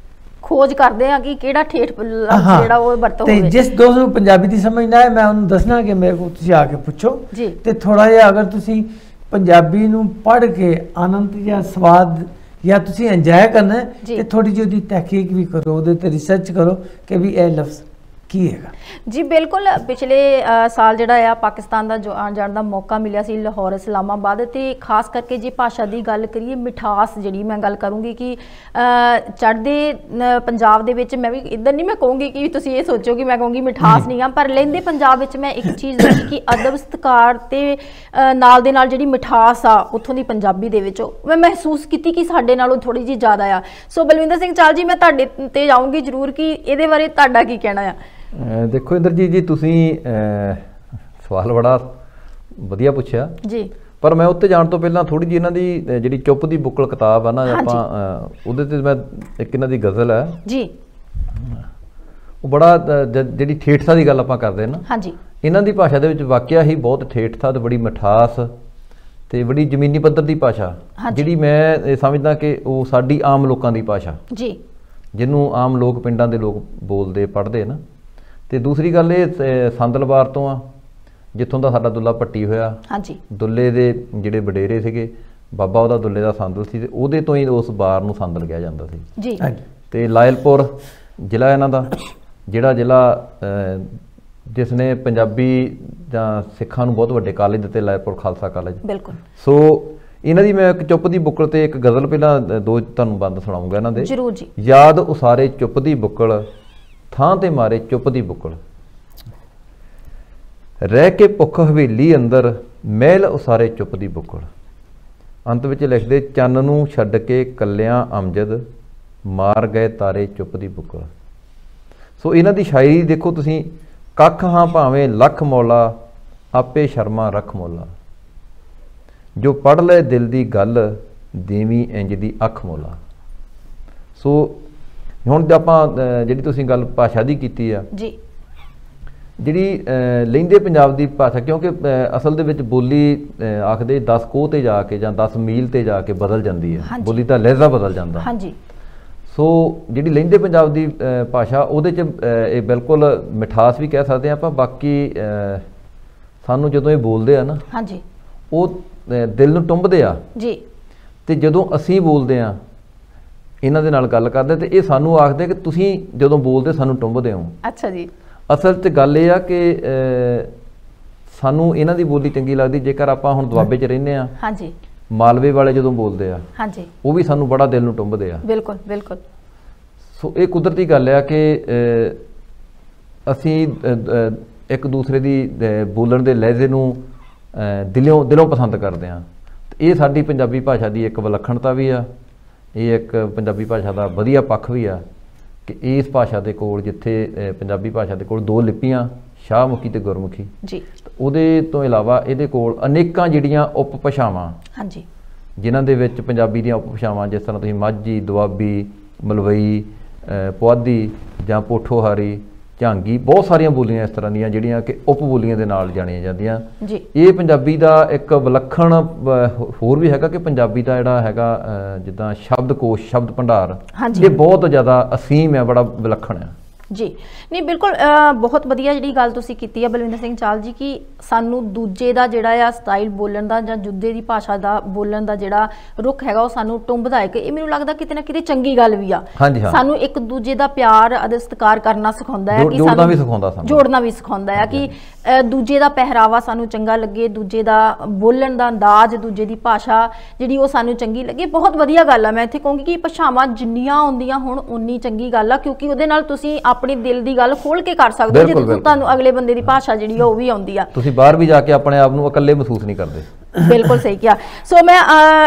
ਖੋਜ ਕਰਦੇ ਆ ਕਿ ਕਿਹੜਾ ਠੇਠ ਲਫ਼ਜ਼ ਜਿਹੜਾ ਉਹ ਵਰਤੋਂ ਹੋਵੇ। ਤੇ ਜਿਸ ਦੋਸਤ ਨੂੰ ਪੰਜਾਬੀ ਦੀ ਸਮਝ ਨਾ ਆਏ ਮੈਂ ਉਹਨੂੰ ਦੱਸਣਾ ਕਿ ਮੇਰੇ ਕੋਲ ਤੁਸੀਂ ਆ ਕੇ ਪੁੱਛੋ ਜੀ। ਤੇ ਥੋੜਾ ਜਿਹਾ ਅਗਰ ਤੁਸੀਂ ਪੰਜਾਬੀ ਨੂੰ ਪੜ੍ਹ ਕੇ ਆਨੰਦ ਜਾਂ ਸਵਾਦ ਜਾਂ ਤੁਸੀਂ ਇੰਜੋਏ ਕਰਨਾ ਤੇ ਥੋੜੀ ਜਿਹੀ ਉਹਦੀ ਤਹਿਕੀਕ ਵੀ ਕਰੋ, ਉਹਦੇ ਤੇ ਰਿਸਰਚ ਕਰੋ ਕਿ ਵੀ ਇਹ ਲਫ਼ਜ਼ ਕੀ ਹੈਗਾ। ਜੀ ਬਿਲਕੁਲ, ਪਿਛਲੇ ਸਾਲ ਜਿਹੜਾ ਆ ਪਾਕਿਸਤਾਨ ਦਾ ਜੋ ਆਉਣ ਜਾਣ ਦਾ ਮੌਕਾ ਮਿਲਿਆ ਸੀ ਲਾਹੌਰ, ਇਸਲਾਮਾਬਾਦ, ਤੇ ਖਾਸ ਕਰਕੇ ਜੇ ਭਾਸ਼ਾ ਦੀ ਗੱਲ ਕਰੀਏ, ਮਿਠਾਸ ਜਿਹੜੀ ਮੈਂ ਗੱਲ ਕਰੂੰਗੀ ਕਿ ਚੜ੍ਹਦੇ ਪੰਜਾਬ ਦੇ ਵਿੱਚ, ਮੈਂ ਵੀ ਇੱਧਰ ਨਹੀਂ ਮੈਂ ਕਹੂੰਗੀ ਕਿ ਤੁਸੀਂ ਇਹ ਸੋਚੋ ਕਿ ਮੈਂ ਕਹੂੰਗੀ ਮਿਠਾਸ ਨਹੀਂ ਆ, ਪਰ ਲਹਿੰਦੇ ਪੰਜਾਬ ਵਿੱਚ ਮੈਂ ਇੱਕ ਚੀਜ਼ ਦੇਖੀ ਕਿ ਅਦਬ, ਸਤਿਕਾਰ ਤੇ ਨਾਲ ਦੇ ਨਾਲ ਜਿਹੜੀ ਮਿਠਾਸ ਆ ਉੱਥੋਂ ਦੀ ਪੰਜਾਬੀ ਦੇ ਵਿੱਚ ਮੈਂ ਮਹਿਸੂਸ ਕੀਤੀ ਕਿ ਸਾਡੇ ਨਾਲੋਂ ਥੋੜੀ ਜਿਹੀ ਜ਼ਿਆਦਾ ਆ। ਸੋ ਬਲਵਿੰਦਰ ਸਿੰਘ ਚਾਲ ਜੀ, ਮੈਂ ਤੁਹਾਡੇ ਤੇ ਜਾਊਂਗੀ ਜ਼ਰੂਰ ਕਿ ਇਹਦੇ ਬਾਰੇ ਤੁਹਾਡਾ ਕੀ ਕਹਿਣਾ ਆ। ਦੇਖੋ ਇੰਦਰਜੀਤ ਜੀ, ਤੁਸੀਂ ਸਵਾਲ ਬੜਾ ਵਧੀਆ ਪੁੱਛਿਆ ਜੀ, ਪਰ ਮੈਂ ਉੱਤੇ ਜਾਣ ਤੋਂ ਪਹਿਲਾਂ ਥੋੜੀ ਜਿਹੀ ਇਹਨਾਂ ਦੀ ਜਿਹੜੀ ਚੁੱਪ ਦੀ ਬੁੱਕਲ ਕਿਤਾਬ ਆ ਨਾ, ਆਪਾਂ ਉਹਦੇ ਤੇ ਮੈਂ ਇੱਕ ਇਹਨਾਂ ਦੀ ਗਜ਼ਲ ਹੈ ਜੀ, ਉਹ ਬੜਾ ਜਿਹੜੀ ਠੇਠਤਾ ਦੀ ਗੱਲ ਆਪਾਂ ਕਰਦੇ ਨਾ, ਹਾਂਜੀ, ਇਹਨਾਂ ਦੀ ਭਾਸ਼ਾ ਦੇ ਵਿੱਚ ਵਾਕਿਆ ਹੀ ਬਹੁਤ ਠੇਠਤਾ ਤੇ ਬੜੀ ਮਿਠਾਸ ਤੇ ਬੜੀ ਜ਼ਮੀਨੀ ਪੱਧਰ ਦੀ ਭਾਸ਼ਾ, ਜਿਹੜੀ ਮੈਂ ਸਮਝਦਾ ਕਿ ਉਹ ਸਾਡੀ ਆਮ ਲੋਕਾਂ ਦੀ ਭਾਸ਼ਾ ਜੀ, ਜਿਹਨੂੰ ਆਮ ਲੋਕ, ਪਿੰਡਾਂ ਦੇ ਲੋਕ ਬੋਲਦੇ ਪੜ੍ਹਦੇ ਨਾ। ਤੇ ਦੂਸਰੀ ਗੱਲ ਇਹ ਸੰਦਲਬਾਰ ਤੋਂ ਆ, ਜਿੱਥੋਂ ਦਾ ਸਾਡਾ ਦੁੱਲਾ ਪੱਟੀ ਹੋਇਆ। ਹਾਂਜੀ, ਦੁੱਲੇ ਦੇ ਜਿਹੜੇ ਵਡੇਰੇ ਸੀਗੇ, ਬਾਬਾ ਉਹਦਾ ਦੁੱਲੇ ਦਾ ਸੰਦਲ ਸੀ, ਤੇ ਉਹਦੇ ਤੋਂ ਹੀ ਉਸ ਬਾਰ ਨੂੰ ਸੰਦਲ ਕਿਹਾ ਜਾਂਦਾ ਸੀ ਜੀ। ਤੇ ਲਾਇਲਪੁਰ ਜ਼ਿਲ੍ਹਾ ਇਹਨਾਂ ਦਾ, ਜਿਹੜਾ ਜ਼ਿਲ੍ਹਾ ਜਿਸ ਨੇ ਪੰਜਾਬੀ ਜਾਂ ਸਿੱਖਾਂ ਨੂੰ ਬਹੁਤ ਵੱਡੇ ਕਾਲਜ ਦਿੱਤੇ, ਲਾਇਲਪੁਰ ਖਾਲਸਾ ਕਾਲਜ। ਬਿਲਕੁਲ। ਸੋ ਇਹਨਾਂ ਦੀ ਮੈਂ ਇੱਕ ਚੁੱਪ ਦੀ ਬੁੱਕਲ ਤੇ ਇੱਕ ਗਜ਼ਲ ਪਹਿਲਾਂ ਦੋ ਤੁਹਾਨੂੰ ਬੰਦ ਸੁਣਾਉਂਗਾ ਇਹਨਾਂ ਦੇ। ਜ਼ਰੂਰ ਜੀ। ਯਾਦ ਉਸਾਰੇ ਚੁੱਪ ਦੀ ਬੁੱਕਲ, ਥਾਂ ਤੇ ਮਾਰੇ ਚੁੱਪ ਦੀ ਬੁੱਕਲ, ਰਹਿ ਕੇ ਭੁੱਖ ਹਵੇਲੀ ਅੰਦਰ, ਮਹਿਲ ਉਸਾਰੇ ਚੁੱਪ ਦੀ ਬੁੱਕਲ। ਅੰਤ ਵਿੱਚ ਲਿਖਦੇ, ਚੰਨ ਨੂੰ ਛੱਡ ਕੇ ਕੱਲਿਆਂ ਅਮਜਦ, ਮਾਰ ਗਏ ਤਾਰੇ ਚੁੱਪ ਦੀ ਬੁੱਕਲ। ਸੋ ਇਹਨਾਂ ਦੀ ਸ਼ਾਇਰੀ ਦੇਖੋ ਤੁਸੀਂ, ਕੱਖ ਹਾਂ ਭਾਵੇਂ ਲੱਖ ਮੌਲਾ, ਆਪੇ ਸ਼ਰਮਾ ਰੱਖ ਮੌਲਾ, ਜੋ ਪੜ੍ਹ ਲੈ ਦਿਲ ਦੀ ਗੱਲ, ਦੇਵੀਂ ਇੰਜ ਦੀ ਅੱਖ ਮੌਲਾ। ਸੋ ਹੁਣ ਆਪਾਂ ਜਿਹੜੀ ਤੁਸੀਂ ਗੱਲ ਭਾਸ਼ਾ ਦੀ ਕੀਤੀ ਆ ਜੀ, ਜਿਹੜੀ ਲਹਿੰਦੇ ਪੰਜਾਬ ਦੀ ਭਾਸ਼ਾ, ਕਿਉਂਕਿ ਅਸਲ ਦੇ ਵਿੱਚ ਬੋਲੀ ਆਖਦੇ 10 ਕੋਹ ਤੇ ਜਾ ਕੇ ਜਾਂ 10 ਮੀਲ ਤੇ ਜਾ ਕੇ ਬਦਲ ਜਾਂਦੀ ਹੈ, ਬੋਲੀ ਦਾ ਲਹਿਜ਼ਾ ਬਦਲ ਜਾਂਦਾ। ਹਾਂਜੀ। ਸੋ ਜਿਹੜੀ ਲਹਿੰਦੇ ਪੰਜਾਬ ਦੀ ਭਾਸ਼ਾ, ਉਹਦੇ 'ਚ ਇਹ ਬਿਲਕੁਲ ਮਿਠਾਸ ਵੀ ਕਹਿ ਸਕਦੇ ਹਾਂ ਆਪਾਂ। ਬਾਕੀ ਸਾਨੂੰ ਜਦੋਂ ਇਹ ਬੋਲਦੇ ਆ ਨਾ, ਹਾਂਜੀ, ਉਹ ਦਿਲ ਨੂੰ ਟੁੰਬਦੇ ਆ ਜੀ। ਤੇ ਜਦੋਂ ਅਸੀਂ ਬੋਲਦੇ ਆ ਇਹਨਾਂ ਦੇ ਨਾਲ ਗੱਲ ਕਰਦੇ, ਤੇ ਇਹ ਸਾਨੂੰ ਆਖਦੇ ਕਿ ਤੁਸੀਂ ਜਦੋਂ ਬੋਲਦੇ ਸਾਨੂੰ ਟੁੰਬਦੇ ਹੋ। ਅੱਛਾ ਜੀ। ਅਸਲ 'ਚ ਗੱਲ ਇਹ ਆ ਕਿ ਸਾਨੂੰ ਇਹਨਾਂ ਦੀ ਬੋਲੀ ਚੰਗੀ ਲੱਗਦੀ। ਜੇਕਰ ਆਪਾਂ ਹੁਣ ਦੁਆਬੇ 'ਚ ਰਹਿੰਦੇ ਆ, ਹਾਂਜੀ, ਮਾਲਵੇ ਵਾਲੇ ਜਦੋਂ ਬੋਲਦੇ ਆ, ਹਾਂਜੀ, ਉਹ ਵੀ ਸਾਨੂੰ ਬੜਾ ਦਿਲ ਨੂੰ ਟੁੰਬਦੇ ਆ। ਬਿਲਕੁਲ ਬਿਲਕੁਲ। ਸੋ ਇਹ ਕੁਦਰਤੀ ਗੱਲ ਆ ਕਿ ਅਸੀਂ ਇੱਕ ਦੂਸਰੇ ਦੀ ਬੋਲਣ ਦੇ ਲਹਿਜ਼ੇ ਨੂੰ ਦਿਲੋਂ ਪਸੰਦ ਕਰਦੇ ਹਾਂ। ਇਹ ਸਾਡੀ ਪੰਜਾਬੀ ਭਾਸ਼ਾ ਦੀ ਇੱਕ ਵਿਲੱਖਣਤਾ ਵੀ ਆ, ਇਹ ਇੱਕ ਪੰਜਾਬੀ ਭਾਸ਼ਾ ਦਾ ਵਧੀਆ ਪੱਖ ਵੀ ਆ ਕਿ ਇਸ ਭਾਸ਼ਾ ਦੇ ਕੋਲ, ਜਿੱਥੇ ਪੰਜਾਬੀ ਭਾਸ਼ਾ ਦੇ ਕੋਲ 2 ਲਿਪੀਆਂ, ਸ਼ਾਹਮੁਖੀ ਤੇ ਗੁਰਮੁਖੀ ਜੀ, ਉਹਦੇ ਤੋਂ ਇਲਾਵਾ ਇਹਦੇ ਕੋਲ ਅਨੇਕਾਂ ਜਿਹੜੀਆਂ ਉਪ ਭਾਸ਼ਾਵਾਂ, ਹਾਂਜੀ, ਜਿਨ੍ਹਾਂ ਦੇ ਵਿੱਚ ਪੰਜਾਬੀ ਦੀਆਂ ਉਪ ਭਾਸ਼ਾਵਾਂ, ਜਿਸ ਤਰ੍ਹਾਂ ਤੁਸੀਂ ਮਾਝੀ, ਦੁਆਬੀ, ਮਲਵਈ, ਪੁਆਧੀ ਜਾਂ ਪੋਠੋਹਾਰੀ, ਝਾਂਗੀ, ਬਹੁਤ ਸਾਰੀਆਂ ਬੋਲੀਆਂ ਇਸ ਤਰ੍ਹਾਂ ਦੀਆਂ ਜਿਹੜੀਆਂ ਕਿ ਉਪ ਬੋਲੀਆਂ ਦੇ ਨਾਲ ਜਾਣੀਆਂ ਜਾਂਦੀਆਂ ਜੀ। ਇਹ ਪੰਜਾਬੀ ਦਾ ਇੱਕ ਵਿਲੱਖਣ ਹੋਰ ਵੀ ਹੈਗਾ ਕਿ ਪੰਜਾਬੀ ਦਾ ਜਿਹੜਾ ਹੈਗਾ ਜਿੱਦਾਂ ਸ਼ਬਦਕੋਸ਼, ਸ਼ਬਦ ਭੰਡਾਰ, ਇਹ ਬਹੁਤ ਜ਼ਿਆਦਾ ਅਸੀਮ ਹੈ, ਬੜਾ ਵਿਲੱਖਣ ਹੈ। ਜੀ ਨਹੀਂ ਬਿਲਕੁਲ ਬਹੁਤ ਵਧੀਆ ਜਿਹੜੀ ਗੱਲ ਤੁਸੀਂ ਕੀਤੀ ਹੈ ਬਲਵਿੰਦਰ ਸਿੰਘ ਚਾਹਲ ਜੀ ਕਿ ਸਾਨੂੰ ਦੂਜੇ ਦਾ ਜਿਹੜਾ ਆ ਸਟਾਈਲ ਬੋਲਣ ਦਾ ਜਾਂ ਜੁੱਦੇ ਦੀ ਭਾਸ਼ਾ ਦਾ ਬੋਲਣ ਦਾ ਜਿਹੜਾ ਰੁਖ ਹੈਗਾ ਉਹ ਸਾਨੂੰ ਟੁੰਬਦਾ ਹੈ ਕਿ ਇਹ ਮੈਨੂੰ ਲੱਗਦਾ ਕਿਤੇ ਨਾ ਕਿਤੇ ਚੰਗੀ ਗੱਲ ਵੀ ਆ। ਸਾਨੂੰ ਇੱਕ ਦੂਜੇ ਦਾ ਪਿਆਰ ਅਤੇ ਸਤਿਕਾਰ ਕਰਨਾ ਸਿਖਾਉਂਦਾ ਹੈ ਕਿ ਸਾਨੂੰ ਜੋੜਨਾ ਵੀ ਸਿਖਾਉਂਦਾ ਹੈ ਕਿ ਦੂਜੇ ਦਾ ਪਹਿਰਾਵਾ ਸਾਨੂੰ ਚੰਗਾ ਲੱਗੇ, ਦੂਜੇ ਦਾ ਬੋਲਣ ਦਾ ਅੰਦਾਜ਼, ਦੂਜੇ ਦੀ ਭਾਸ਼ਾ ਜਿਹੜੀ ਉਹ ਸਾਨੂੰ ਚੰਗੀ ਲੱਗੇ। ਬਹੁਤ ਵਧੀਆ ਗੱਲ ਆ। ਮੈਂ ਇੱਥੇ ਕਹੂੰਗੀ ਕਿ ਭਾਸ਼ਾਵਾਂ ਜਿੰਨੀਆਂ ਆਉਂਦੀਆਂ ਹੁਣ ਉਨੀ ਚੰਗੀ ਗੱਲ ਆ ਕਿਉਂਕਿ ਉਹਦੇ ਨਾਲ ਤੁਸੀਂ ਆਪਣੇ ਦਿਲ ਦੀ ਗੱਲ ਖੋਲ ਕੇ ਕਰ ਸਕਦੇ ਹੋ ਜੇ ਤੁਹਾਨੂੰ ਅਗਲੇ ਬੰਦੇ ਦੀ ਭਾਸ਼ਾ ਜਿਹੜੀ ਉਹ ਵੀ ਆਉਂਦੀ ਆ। ਤੁਸੀਂ ਬਾਹਰ ਵੀ ਜਾ ਕੇ ਆਪਣੇ ਆਪ ਨੂੰ ਇਕੱਲੇ ਮਹਿਸੂਸ ਨਹੀਂ ਕਰਦੇ। ਬਿਲਕੁਲ ਸਹੀ ਕਿਹਾ। ਸੋ ਮੈਂ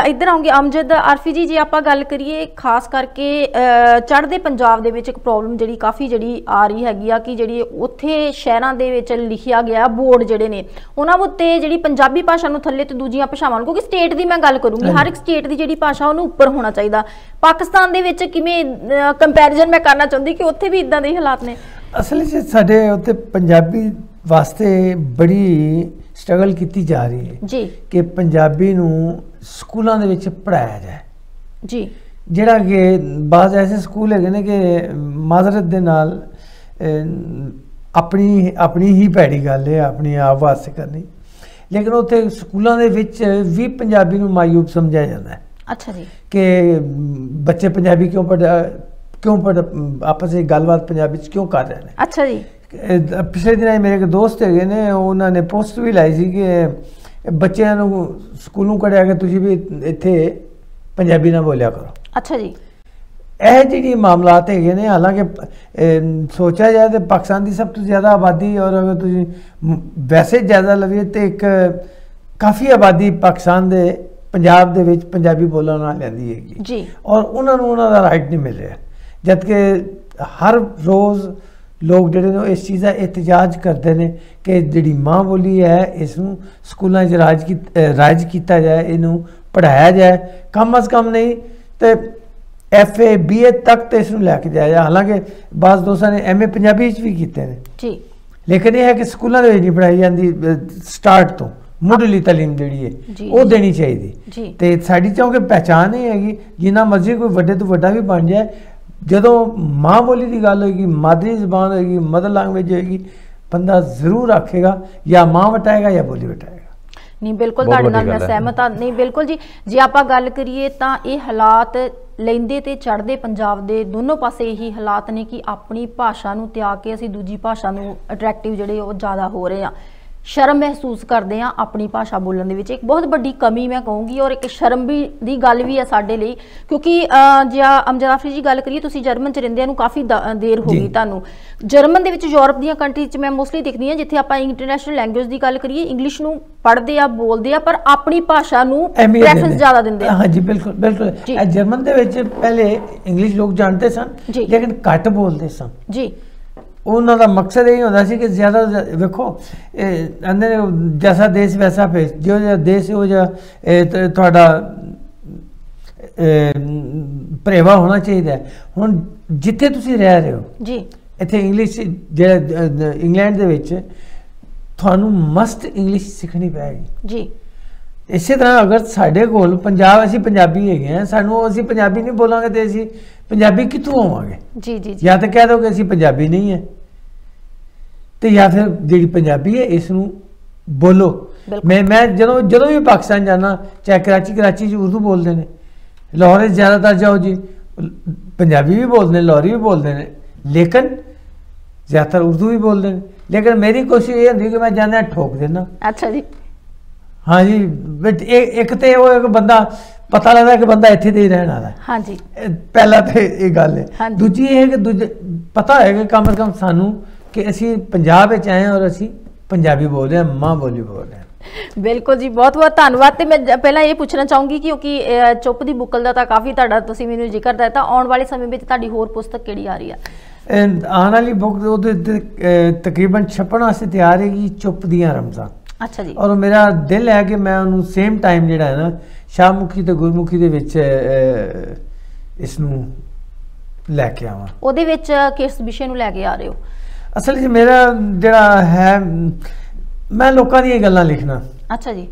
ਇੱਧਰ ਆਉਂਗੀ ਅਮਜਦ ਆਰਫੀ ਜੀ, ਜੇ ਆਪਾਂ ਗੱਲ ਕਰੀਏ ਖਾਸ ਕਰਕੇ ਚੜ੍ਹਦੇ ਪੰਜਾਬ ਦੇ ਵਿੱਚ ਇੱਕ ਪ੍ਰੋਬਲਮ ਜਿਹੜੀ ਕਾਫੀ ਜਿਹੜੀ ਆ ਰਹੀ ਹੈਗੀ ਆ ਕਿ ਜਿਹੜੀ ਉੱਥੇ ਸ਼ਹਿਰਾਂ ਦੇ ਵਿੱਚ ਲਿਖਿਆ ਗਿਆ ਬੋਰਡ ਜਿਹੜੇ ਨੇ ਉਹਨਾਂ ਉੱਤੇ ਜਿਹੜੀ ਪੰਜਾਬੀ ਭਾਸ਼ਾ ਨੂੰ ਥੱਲੇ ਤੇ ਦੂਜੀਆਂ ਭਾਸ਼ਾਵਾਂ ਨੂੰ, ਕਿਉਂਕਿ ਸਟੇਟ ਦੀ ਮੈਂ ਗੱਲ ਕਰੂੰਗੀ, ਹਰ ਇੱਕ ਸਟੇਟ ਦੀ ਜਿਹੜੀ ਭਾਸ਼ਾ ਉਹਨੂੰ ਉੱਪਰ ਹੋਣਾ ਚਾਹੀਦਾ। ਪਾਕਿਸਤਾਨ ਦੇ ਵਿੱਚ ਕਿਵੇਂ ਕੰਪੈਰੀਜ਼ਨ ਮੈਂ ਕਰਨਾ ਚਾਹੁੰਦੀ ਕਿ ਉੱਥੇ ਵੀ ਇਦਾਂ ਦੇ ਹਾਲਾਤ ਨੇ? ਅਸਲ ਵਿੱਚ ਸਾਡੇ ਉੱਤੇ ਪੰਜਾਬੀ ਵਾਸਤੇ ਬੜੀ ਸਟਰਗਲ ਕੀਤੀ ਜਾ ਰਹੀ ਹੈ ਜੀ ਕਿ ਪੰਜਾਬੀ ਨੂੰ ਸਕੂਲਾਂ ਦੇ ਵਿੱਚ ਪੜ੍ਹਾਇਆ ਜਾਏ ਜੀ। ਜਿਹੜਾ ਕਿ ਬਾਜ਼ ਐਸੇ ਸਕੂਲ ਹੈਗੇ ਨੇ ਕਿ ਮਾਜ਼ਰਤ ਦੇ ਨਾਲ ਆਪਣੀ ਹੀ ਭੈੜੀ ਗੱਲ ਹੈ ਆਪਣੀ ਆਪ ਵਾਸਤੇ ਕਰਨੀ, ਲੇਕਿਨ ਉੱਥੇ ਸਕੂਲਾਂ ਦੇ ਵਿੱਚ ਵੀ ਪੰਜਾਬੀ ਨੂੰ ਮਾਯੂਬ ਸਮਝਿਆ ਜਾਂਦਾ ਹੈ। ਅੱਛਾ ਜੀ। ਕਿ ਬੱਚੇ ਪੰਜਾਬੀ ਕਿਉਂ ਆਪਸ ਵਿੱਚ ਗੱਲਬਾਤ ਪੰਜਾਬੀ 'ਚ ਕਿਉਂ ਕਰ ਰਹੇ ਨੇ। ਅੱਛਾ ਜੀ। ਪਿਛਲੇ ਦਿਨਾਂ ਮੇਰੇ ਇੱਕ ਦੋਸਤ ਹੈਗੇ ਨੇ, ਉਹਨਾਂ ਨੇ ਪੋਸਟ ਵੀ ਲਾਈ ਸੀ ਕਿ ਬੱਚਿਆਂ ਨੂੰ ਸਕੂਲੋਂ ਕੱਢਿਆ ਕਿ ਤੁਸੀਂ ਵੀ ਇੱਥੇ ਪੰਜਾਬੀ ਨਾ ਬੋਲਿਆ ਕਰੋ। ਅੱਛਾ ਜੀ। ਇਹ ਜਿਹੜੀ ਮਾਮਲਾਤ ਹੈਗੇ ਨੇ, ਹਾਲਾਂਕਿ ਸੋਚਿਆ ਜਾਏ ਤਾਂ ਪਾਕਿਸਤਾਨ ਦੀ ਸਭ ਤੋਂ ਜ਼ਿਆਦਾ ਆਬਾਦੀ ਔਰ ਅਗਰ ਤੁਸੀਂ ਵੈਸੇ ਜ਼ਿਆਦਾ ਲਵੀਏ ਤਾਂ ਇੱਕ ਕਾਫੀ ਆਬਾਦੀ ਪਾਕਿਸਤਾਨ ਦੇ ਪੰਜਾਬ ਦੇ ਵਿੱਚ ਪੰਜਾਬੀ ਬੋਲਣ ਨਾਲ ਲੈਂਦੀ ਹੈਗੀ ਜੀ, ਔਰ ਉਹਨਾਂ ਨੂੰ ਉਹਨਾਂ ਦਾ ਰਾਈਟ ਨਹੀਂ ਮਿਲ ਰਿਹਾ, ਜਦਕਿ ਹਰ ਰੋਜ਼ ਲੋਕ ਜਿਹੜੇ ਨੇ ਇਸ ਚੀਜ਼ ਦਾ ਇਤਜਾਜ ਕਰਦੇ ਨੇ ਕਿ ਜਿਹੜੀ ਮਾਂ ਬੋਲੀ ਹੈ ਇਸ ਨੂੰ ਸਕੂਲਾਂ 'ਚ ਰਾਜ ਕੀਤਾ ਜਾਏ, ਇਹਨੂੰ ਪੜ੍ਹਾਇਆ ਜਾਏ, ਕਮ ਅਜ਼ ਕਮ ਨਹੀਂ ਤੇ FA BA ਤੱਕ ਤੇ ਇਸ ਨੂੰ ਲੈ ਕੇ ਜਾਇਆ ਜਾਏ। ਹਾਲਾਂਕਿ ਬਾਜ਼ ਦੋਸਤਾਂ ਨੇ MA ਪੰਜਾਬੀ 'ਚ ਵੀ ਕੀਤੇ ਨੇ ਜੀ, ਲੇਕਿਨ ਇਹ ਹੈ ਕਿ ਸਕੂਲਾਂ ਦੇ ਵਿੱਚ ਨਹੀਂ ਪੜ੍ਹਾਈ ਜਾਂਦੀ। ਸਟਾਰਟ ਤੋਂ ਮੁੱਢਲੀ ਤਾਲੀਮ ਜਿਹੜੀ ਹੈ ਉਹ ਦੇਣੀ ਚਾਹੀਦੀ ਤੇ ਸਾਡੀ ਚਾਹੋਗੇ ਪਹਿਚਾਣ ਹੀ ਹੈਗੀ। ਜਿੰਨਾ ਮਰਜ਼ੀ ਕੋਈ ਵੱਡੇ ਤੋਂ ਵੱਡਾ ਵੀ ਬਣ ਜਾਏ, ਜਦੋਂ ਮਾਂ ਬੋਲੀ ਦੀ ਗੱਲ ਹੋਏਗੀ, ਮਾਦਰੀ ਜ਼ਬਾਨ ਹੋਏਗੀ, ਮਦਰ ਲੈਂਗੁਏਜ ਹੋਏਗੀ, ਬੰਦਾ ਜ਼ਰੂਰ ਆਖੇਗਾ ਜਾਂ ਮਾਂ ਵਟਾਏਗਾ ਜਾਂ ਬੋਲੀ ਵਟਾਏਗਾ। ਨਹੀਂ ਬਿਲਕੁਲ ਤੁਹਾਡੇ ਨਾਲ ਮੈਂ ਸਹਿਮਤ ਹਾਂ। ਨਹੀਂ ਬਿਲਕੁਲ ਜੀ, ਜੇ ਆਪਾਂ ਗੱਲ ਕਰੀਏ ਤਾਂ ਇਹ ਹਾਲਾਤ ਲੈਂਦੇ ਤੇ ਚੜ੍ਹਦੇ ਪੰਜਾਬ ਦੇ ਦੋਨੋਂ ਪਾਸੇ ਇਹੀ ਹਾਲਾਤ ਨੇ ਕਿ ਆਪਣੀ ਭਾਸ਼ਾ ਨੂੰ ਤਿਆਗ ਕੇ ਅਸੀਂ ਦੂਜੀ ਭਾਸ਼ਾ ਨੂੰ ਅਟਰੈਕਟਿਵ ਜਿਹੜੇ ਉਹ ਜ਼ਿਆਦਾ ਹੋ ਰਹੇ ਆ, ਸ਼ਰਮ ਮਹਿਸੂਸ ਕਰਦੇ ਆ ਆਪਣੀ ਭਾਸ਼ਾ ਬੋਲਣ ਦੇ ਵਿੱਚ। ਇੱਕ ਬਹੁਤ ਵੱਡੀ ਕਮੀ ਮੈਂ ਕਹੂੰਗੀ ਔਰ ਇੱਕ ਸ਼ਰਮ ਵੀ ਦੀ ਗੱਲ ਵੀ ਹੈ ਸਾਡੇ ਲਈ, ਕਿਉਂਕਿ ਜੇ ਅਮਜਦ ਆਫਰੀ ਜੀ ਗੱਲ ਕਰੀਏ, ਤੁਸੀਂ ਜਰਮਨ 'ਚ ਰਹਿੰਦਿਆਂ ਨੂੰ ਕਾਫੀ ਦੇਰ ਹੋ ਗਈ ਤੁਹਾਨੂੰ। ਜਰਮਨ ਦੇ ਵਿੱਚ ਯੂਰਪ ਦੀਆਂ ਕੰਟਰੀਜ਼ 'ਚ ਮੈਂ ਮੋਸਟਲੀ ਦੇਖਦੀ ਹਾਂ ਜਿੱਥੇ ਆਪਾਂ ਇੰਟਰਨੈਸ਼ਨਲ ਲੈਂਗੁਏਜ ਦੀ ਗੱਲ ਕਰੀਏ, ਇੰਗਲਿਸ਼ ਨੂੰ ਪੜ੍ਹਦੇ ਆ, ਬੋਲਦੇ ਆ, ਪਰ ਆਪਣੀ ਭਾਸ਼ਾ ਨੂੰ ਪ੍ਰੈਫਰੈਂਸ ਜ਼ਿਆਦਾ ਦਿੰਦੇ ਆ। ਹਾਂਜੀ ਬਿਲਕੁਲ ਬਿਲਕੁਲ। ਜਰਮਨ ਦੇ ਵਿੱਚ ਪਹਿਲੇ ਇੰਗਲਿਸ਼ ਲੋਕ ਜਾਣਦੇ ਸਨ ਲੇਕਿਨ ਘੱਟ ਬੋਲਦੇ ਸਨ ਜੀ। ਉਹਨਾਂ ਦਾ ਮਕਸਦ ਇਹ ਹੁੰਦਾ ਸੀ ਕਿ ਜ਼ਿਆਦਾ ਵੇਖੋ ਅੰਦਰ ਜੈਸਾ ਦੇਸ਼ ਵੈਸਾ ਭੇਸ, ਜੋ ਜਿਹਾ ਦੇਸ਼ ਉਹ ਜਿਹਾ ਤੁਹਾਡਾ ਭਰੇਵਾ ਹੋਣਾ ਚਾਹੀਦਾ। ਹੁਣ ਜਿੱਥੇ ਤੁਸੀਂ ਰਹਿ ਰਹੇ ਹੋ ਜੀ, ਇੱਥੇ ਇੰਗਲਿਸ਼ ਜਿਹੜਾ ਇੰਗਲੈਂਡ ਦੇ ਵਿੱਚ ਤੁਹਾਨੂੰ ਮਸਟ ਇੰਗਲਿਸ਼ ਸਿੱਖਣੀ ਪਏਗੀ ਜੀ। ਇਸੇ ਤਰ੍ਹਾਂ ਅਗਰ ਸਾਡੇ ਕੋਲ ਪੰਜਾਬ, ਅਸੀਂ ਪੰਜਾਬੀ ਹੈਗੇ ਆ, ਸਾਨੂੰ ਅਸੀਂ ਪੰਜਾਬੀ ਨਹੀਂ ਬੋਲਾਂਗੇ ਤੇ ਅਸੀਂ ਪੰਜਾਬੀ ਕਿੱਥੋਂ ਆਵਾਂਗੇ ਜੀ ਜੀ। ਜਾਂ ਤਾਂ ਕਹਿ ਦੋ ਕਿ ਅਸੀਂ ਪੰਜਾਬੀ ਨਹੀਂ ਹੈ ਤੇ ਜਾਂ ਫਿਰ ਜਿਹੜੀ ਪੰਜਾਬੀ ਹੈ ਇਸ ਨੂੰ ਬੋਲੋ। ਮੈਂ ਜਦੋਂ ਵੀ ਪਾਕਿਸਤਾਨ ਜਾਣਾ, ਚਾਹੇ ਕਰਾਚੀ 'ਚ ਉਰਦੂ ਬੋਲਦੇ ਨੇ, ਲਾਹੌਰ 'ਚ ਜ਼ਿਆਦਾਤਰ ਜਾਓ ਜੀ ਪੰਜਾਬੀ ਵੀ ਬੋਲਦੇ ਨੇ, ਲਾਹੌਰੀ ਵੀ ਬੋਲਦੇ ਨੇ, ਲੇਕਿਨ ਜ਼ਿਆਦਾਤਰ ਉਰਦੂ ਵੀ ਬੋਲਦੇ ਨੇ। ਲੇਕਿਨ ਮੇਰੀ ਕੋਸ਼ਿਸ਼ ਇਹ ਹੁੰਦੀ ਕਿ ਮੈਂ ਜਾਂਦਾ ਠੋਕ ਦੇਣਾ। ਅੱਛਾ ਜੀ। हाँ जी, एक तो वो एक बंदा पता लगता कि बंदा इत्थे दे रहने वाला है। हाँ जी, पहला तो ये गल है। हाँ, दूजी ये है कि दूजे पता है कि कम से कम सानू कि असी पंजाब विच आए और असी पंजाबी बोल रहे हैं, माँ बोली बोल रहे हैं। बिल्कुल जी, बहुत बहुत धन्यवाद। तो मैं पहला ये पूछना चाहूँगी क्योंकि चुप दी बुकल का काफ़ी तुहाडा तुसीं मैनूं जिक्र दिता, आने वाले समय में तुहाडी होर पुस्तक किहड़ी आ रही है? आने वाली बुक तकरीबन छपण वास्ते तैयार हैगी, चुप दियां रमज़ां। अच्छा जी। और मेरा दिल है कि मैं उन्होंने सेम टाइम जिहड़ा है ना शाहमुखी ते गुरमुखी दे विच इसनूं लैके आवां। ओहदे विच किस विषय नूं लैके आ रहे हो? असल च मेरा जिहड़ा है, मैं लोकां दी गल्लां लिखना। अच्छा जी।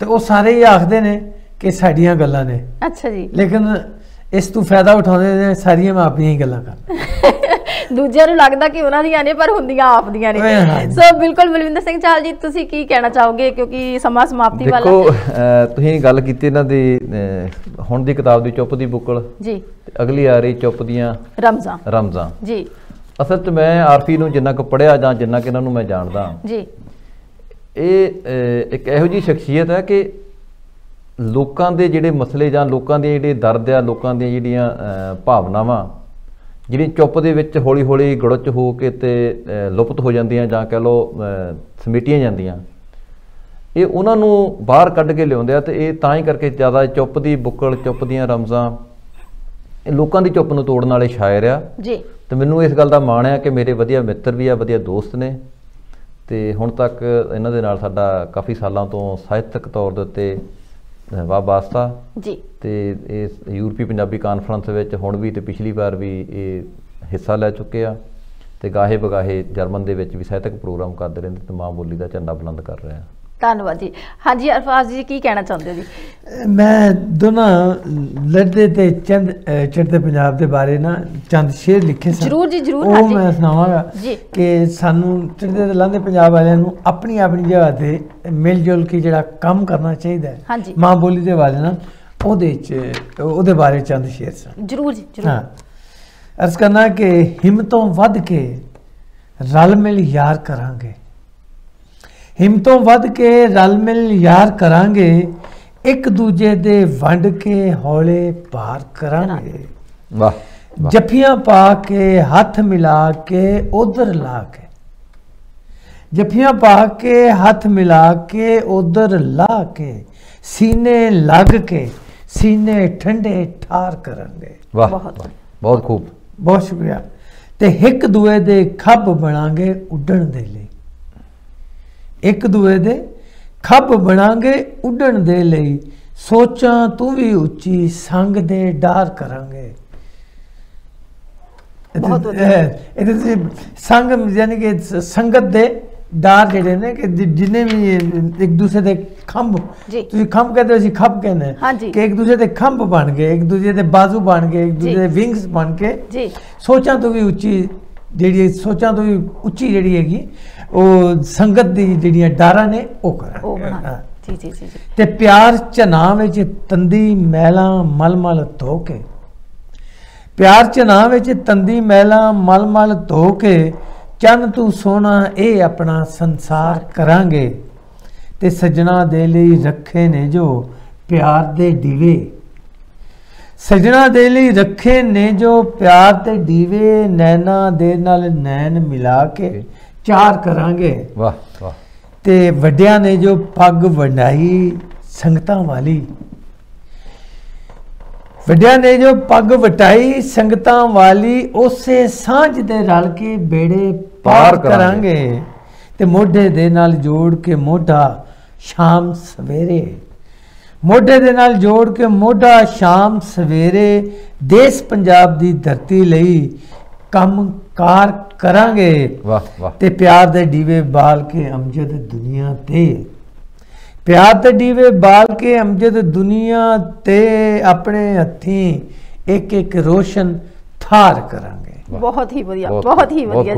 ते वो सारे ही आखदे ने कि साडियां गल्लां ने। अच्छा जी। लेकिन इस तू फायदा उठाने ने सारियां मैं अपनी ही गल्लां कर ਦੂਜਿਆਂ ਨੂੰ ਲੱਗਦਾ ਕਿ ਉਹਨਾਂ ਦੀਆਂ ਨੇ ਪਰ ਹੁੰਦੀਆਂ ਆਪ ਦੀਆਂ ਨੇ। ਸੋ ਬਿਲਕੁਲ ਬਲਵਿੰਦਰ ਸਿੰਘ ਚਾਹਲ ਜੀ, ਤੁਸੀਂ ਕੀ ਕਹਿਣਾ ਚਾਹੋਗੇ ਕਿਉਂਕਿ ਸਮਾਂ ਸਮਾਪਤੀ ਵਾਲਾ। ਦੇਖੋ ਤੁਸੀਂ ਗੱਲ ਕੀਤੀ ਇਹਨਾਂ ਦੀ ਹੁਣ ਦੀ ਕਿਤਾਬ ਦੀ ਚੁੱਪ ਦੀ ਬੁੱਕਲ ਜੀ, ਅਗਲੀ ਆ ਰਹੀ ਚੁੱਪ ਦੀਆਂ ਰਮਜ਼ਾਂ ਜੀ। ਅਸਲ 'ਚ ਮੈਂ ਆਰਫੀ ਨੂੰ ਜਿੰਨਾ ਕੁ ਪੜ੍ਹਿਆ ਜਾਂ ਜਿੰਨਾ ਕਿ ਇਹਨਾਂ ਨੂੰ ਮੈਂ ਜਾਣਦਾ ਜੀ, ਇਹ ਇੱਕ ਇਹੋ ਜਿਹੀ ਸ਼ਖਸੀਅਤ ਹੈ ਕਿ ਲੋਕਾਂ ਦੇ ਜਿਹੜੇ ਮਸਲੇ ਜਾਂ ਲੋਕਾਂ ਦੇ ਜਿਹੜੇ ਦਰਦ ਆ, ਲੋਕਾਂ ਦੀਆਂ ਜਿਹੜੀਆਂ ਭਾਵਨਾਵਾਂ ਜਿਹੜੀਆਂ ਚੁੱਪ ਦੇ ਵਿੱਚ ਹੌਲੀ ਹੌਲੀ ਗੜੁੱਚ ਹੋ ਕੇ ਤੇ ਲੁਪਤ ਹੋ ਜਾਂਦੀਆਂ ਜਾਂ ਕਹਿ ਲਓ ਸਮੇਟੀਆਂ ਜਾਂਦੀਆਂ, ਇਹ ਉਹਨਾਂ ਨੂੰ ਬਾਹਰ ਕੱਢ ਕੇ ਲਿਆਉਂਦੇ ਆ। ਤੇ ਇਹ ਤਾਂ ਹੀ ਕਰਕੇ ਜ਼ਿਆਦਾ ਚੁੱਪ ਦੀ ਬੁੱਕਲ, ਚੁੱਪ ਦੀਆਂ ਰਮਜ਼ਾਂ, ਇਹ ਲੋਕਾਂ ਦੀ ਚੁੱਪ ਨੂੰ ਤੋੜਨ ਵਾਲੇ ਸ਼ਾਇਰ ਆ ਜੀ। ਤੇ ਮੈਨੂੰ ਇਸ ਗੱਲ ਦਾ ਮਾਣ ਆ ਕਿ ਮੇਰੇ ਵਧੀਆ ਮਿੱਤਰ ਵੀ ਆ, ਵਧੀਆ ਦੋਸਤ ਨੇ, ਤੇ ਹੁਣ ਤੱਕ ਇਹਨਾਂ ਦੇ ਨਾਲ ਸਾਡਾ ਕਾਫੀ ਸਾਲਾਂ ਤੋਂ ਸਾਹਿਤਕ ਤੌਰ ਦੇ ਉੱਤੇ ਵਾਬਸਤਾ ਜੀ। ਤੇ ਇਸ ਯੂਰਪੀ ਪੰਜਾਬੀ ਕਾਨਫਰੰਸ ਵਿੱਚ ਹੁਣ ਵੀ ਤੇ ਪਿਛਲੀ ਵਾਰ ਵੀ ਇਹ ਹਿੱਸਾ ਲੈ ਚੁੱਕੇ ਆ, ਤੇ ਗਾਹੇ ਬਗਾਹੇ ਜਰਮਨ ਦੇ ਵਿੱਚ ਵੀ ਸਾਹਿਤਕ ਪ੍ਰੋਗਰਾਮ ਕਰਦੇ ਰਹਿੰਦੇ ਤੇ ਮਾਂ ਬੋਲੀ ਦਾ ਝੰਡਾ ਬੁਲੰਦ ਕਰ ਰਹੇ ਆ। ਧੰਨਵਾਦ ਜੀ। ਹਾਂਜੀ ਅਰਫਾਜ਼ ਜੀ, ਕੀ ਕਹਿਣਾ ਚਾਹੁੰਦੇ ਹੋ ਜੀ? ਮੈਂ ਦੋਨਾਂ ਲੜਦੇ ਤੇ ਚੜ੍ਹਦੇ ਪੰਜਾਬ ਦੇ ਬਾਰੇ ਨਾ ਚੰਦ ਸ਼ੇਰ ਲਿਖੇ ਸਨ। ਜ਼ਰੂਰ ਜੀ, ਜ਼ਰੂਰ। ਉਹ ਮੈਂ ਸੁਣਾਵਾਂਗਾ ਕਿ ਸਾਨੂੰ ਚੜ੍ਹਦੇ ਤੇ ਲਹਿੰਦੇ ਪੰਜਾਬ ਵਾਲਿਆਂ ਨੂੰ ਆਪਣੀ ਆਪਣੀ ਜਗ੍ਹਾ ਤੇ ਮਿਲ ਜੁਲ ਕੇ ਜਿਹੜਾ ਕੰਮ ਕਰਨਾ ਚਾਹੀਦਾ ਹੈ ਮਾਂ ਬੋਲੀ ਦੇ ਬਾਰੇ ਨਾ, ਉਹਦੇ ਬਾਰੇ ਚੰਦ ਸ਼ੇਰ ਸਨ। ਜ਼ਰੂਰ ਜੀ, ਜ਼ਰੂਰ। ਹਾਂ, ਅਰਜ਼ ਕਰਨਾ ਕਿ ਹਿੰਮਤੋਂ ਵੱਧ ਕੇ ਰਲ ਮਿਲ ਯਾਰ ਕਰਾਂਗੇ, ਹਿੰਮਤੋਂ ਵੱਧ ਕੇ ਰਲ ਮਿਲ ਯਾਰ ਕਰਾਂਗੇ, ਇੱਕ ਦੂਜੇ ਦੇ ਵੰਡ ਕੇ ਹੌਲੇ ਪਾਰ ਕਰਾਂਗੇ। ਵਾਹ। ਜੱਫੀਆਂ ਪਾ ਕੇ ਹੱਥ ਮਿਲਾ ਕੇ ਉਧਰ ਲਾ ਕੇ, ਜੱਫੀਆਂ ਪਾ ਕੇ ਹੱਥ ਮਿਲਾ ਕੇ ਉਧਰ ਲਾ ਕੇ, ਸੀਨੇ ਲੱਗ ਕੇ ਸੀਨੇ ਠੰਡੇ ਠਾਰ ਕਰਾਂਗੇ। ਵਾਹ, ਬਹੁਤ ਖੂਬ, ਬਹੁਤ ਸ਼ੁਕਰੀਆ। ਤੇ ਇੱਕ ਦੂਏ ਦੇ ਖੱਬ ਬਣਾਂਗੇ ਉੱਡਣ ਦੇ ਲਈ, ਇੱਕ ਦੂਏ ਦੇ ਖੱਬ ਬਣਾਂਗੇ ਉੱਡਣ ਦੇ ਲਈ, ਸੋਚਾਂ ਤੂੰ ਵੀ ਉੱਚੀ ਸੰਗ ਦੇ ਡਾਰ ਕਰਾਂਗੇ। ਇਹਦੇ ਤੇ ਸੰਗ ਯਾਨੀ ਕਿ ਸੰਗਤ ਦੇ ਡਾਰ ਜਿਹੜੇ ਨੇ ਕਿ ਜਿੰਨੇ ਵੀ ਇੱਕ ਦੂਸਰੇ ਦੇ ਖੰਭ, ਤੁਸੀਂ ਖੰਭ ਕਹਿੰਦੇ ਹੋ, ਅਸੀਂ ਖੱਬ ਕਹਿੰਦੇ ਕਿ ਇੱਕ ਦੂਸਰੇ ਦੇ ਖੰਭ ਬਣ ਗਏ, ਇੱਕ ਦੂਜੇ ਦੇ ਬਾਜ਼ੂ ਬਣ ਗਏ, ਇੱਕ ਦੂਜੇ ਦੇ ਵਿੰਗਸ ਬਣ ਕੇ ਸੋਚਾਂ ਤੋਂ ਵੀ ਉੱਚੀ ਜਿਹੜੀ ਸੋਚਾਂ ਤੋਂ ਵੀ ਉੱਚੀ ਜਿਹੜੀ ਹੈਗੀ ਉਹ ਸੰਗਤ ਦੀ ਜਿਹੜੀਆਂ ਡਾਰਾਂ ਨੇ ਉਹ ਕਰਾਂ। ਤੇ ਪਿਆਰ ਝਨਾ ਵਿੱਚ ਤੰਦੀ ਮਹਿਲਾਂ ਮਲ ਧੋ ਕੇ, ਪਿਆਰ ਝਨਾ ਵਿੱਚ ਤੰਦੀ ਮਹਿਲਾਂ ਮਲ ਧੋ ਕੇ, ਚੰਨ ਤੂੰ ਸੋਹਣਾ ਇਹ ਆਪਣਾ ਸੰਸਾਰ ਕਰਾਂਗੇ। ਤੇ ਸੱਜਣਾ ਦੇ ਲਈ ਰੱਖੇ ਨੇ ਜੋ ਪਿਆਰ ਦੇ ਦੀਵੇ, ਸਜਣਾ ਦੇ ਲਈ ਰੱਖੇ ਨੇ ਜੋ ਪਿਆਰ ਤੇ ਦੀਵੇ, ਨੈਣਾ ਦੇ ਨਾਲ ਨੈਣ ਮਿਲਾ ਕੇ ਚਾਰ ਕਰਾਂਗੇ। ਵਾਹ ਵਾਹ। ਤੇ ਵੱਡਿਆਂ ਨੇ ਜੋ ਪੱਗ ਵੰਡਾਈ ਸੰਗਤਾਂ ਵਾਲੀ, ਵੱਡਿਆਂ ਨੇ ਜੋ ਪੱਗ ਵਟਾਈ ਸੰਗਤਾਂ ਵਾਲੀ, ਉਸੇ ਸਾਂਝ ਦੇ ਰਲ ਕੇ ਬੇੜੇ ਪਾਰ ਕਰਾਂਗੇ। ਤੇ ਮੋਢੇ ਦੇ ਨਾਲ ਜੋੜ ਕੇ ਮੋਢਾ ਸ਼ਾਮ ਸਵੇਰੇ, ਮੋਢੇ ਦੇ ਨਾਲ ਜੋੜ ਕੇ ਮੋਢਾ ਸ਼ਾਮ ਸਵੇਰੇ, ਦੇਸ਼ ਪੰਜਾਬ ਦੀ ਧਰਤੀ ਲਈ ਕੰਮ ਕਾਰ ਕਰਾਂਗੇ। ਵਾਹ ਵਾਹ। ਤੇ ਪਿਆਰ ਦੇ ਦੀਵੇ ਬਾਲ ਕੇ ਅਮਜਦ ਦੁਨੀਆ ਤੇ, ਪਿਆਰ ਦੇ ਦੀਵੇ ਬਾਲ ਕੇ ਅਮਜਦ ਦੁਨੀਆ ਤੇ, ਆਪਣੇ ਹੱਥੀਂ ਇੱਕ ਇੱਕ ਰੋਸ਼ਨ ਥਾਰ ਕਰਾਂਗੇ। ਬਹੁਤ ਹੀ ਵਧੀਆ, ਬਹੁਤ ਹੀ ਵਧੀਆ,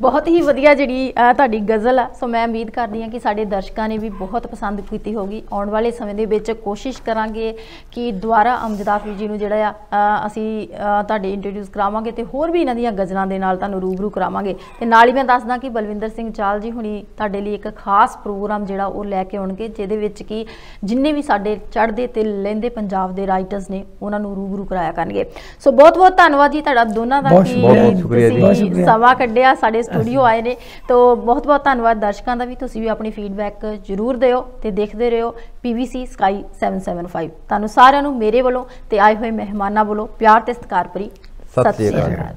ਬਹੁਤ ਹੀ ਵਧੀਆ ਜਿਹੜੀ ਤੁਹਾਡੀ ਗਜ਼ਲ ਆ। ਸੋ ਮੈਂ ਉਮੀਦ ਕਰਦੀ ਹਾਂ ਕਿ ਸਾਡੇ ਦਰਸ਼ਕਾਂ ਨੇ ਵੀ ਬਹੁਤ ਪਸੰਦ ਕੀਤੀ ਹੋਗੀ। ਆਉਣ ਵਾਲੇ ਸਮੇਂ ਦੇ ਵਿੱਚ ਕੋਸ਼ਿਸ਼ ਕਰਾਂਗੇ ਕਿ ਦੁਬਾਰਾ ਅਮਜਦ ਆਫੀ ਜੀ ਨੂੰ ਜਿਹੜਾ ਆ ਅਸੀਂ ਤੁਹਾਡੇ ਇੰਟਰੋਡਿਊਸ ਕਰਾਵਾਂਗੇ ਤੇ ਹੋਰ ਵੀ ਇਹਨਾਂ ਦੀਆਂ ਗਜ਼ਲਾਂ ਦੇ ਨਾਲ ਤੁਹਾਨੂੰ ਰੂਬਰੂ ਕਰਾਵਾਂਗੇ। ਤੇ ਨਾਲ ਹੀ ਮੈਂ ਦੱਸਦਾ ਕਿ ਬਲਵਿੰਦਰ ਸਿੰਘ ਚਾਹਲ ਜੀ ਹੁਣੀ ਤੁਹਾਡੇ ਲਈ ਇੱਕ ਖਾਸ ਪ੍ਰੋਗਰਾਮ ਜਿਹੜਾ ਉਹ ਲੈ ਕੇ ਆਉਣਗੇ, ਜਿਹਦੇ ਵਿੱਚ ਕਿ ਜਿੰਨੇ ਵੀ ਸਾਡੇ ਚੜ੍ਹਦੇ ਤੇ ਲਹਿੰਦੇ ਪੰਜਾਬ ਦੇ ਰਾਈਟਰਸ ਨੇ ਉਹਨਾਂ ਨੂੰ ਰੂਬਰੂ ਕਰਾਇਆ ਕਰਨਗੇ। ਸੋ ਬਹੁਤ ਬਹੁਤ ਧੰਨਵਾਦ ਜੀ ਤੁਹਾਡਾ ਦੋਨਾਂ ਦਾ ਕਿ ਤੁਸੀਂ ਸਮਾਂ ਕੱਢਿਆ, ਸਾਡੇ ਸਟੂਡੀਓ ਆਏ ਨੇ। तो बहुत बहुत धन्यवाद दर्शकों का भी, तुसीं भी अपनी फीडबैक जरूर दिओ ते देखते रहो PVC स्काई 775। तुहानूं सारिआं नूं मेरे वालों ते आए हुए मेहमानां वालों प्यार ते सत्कार भरी सत श्री अकाल।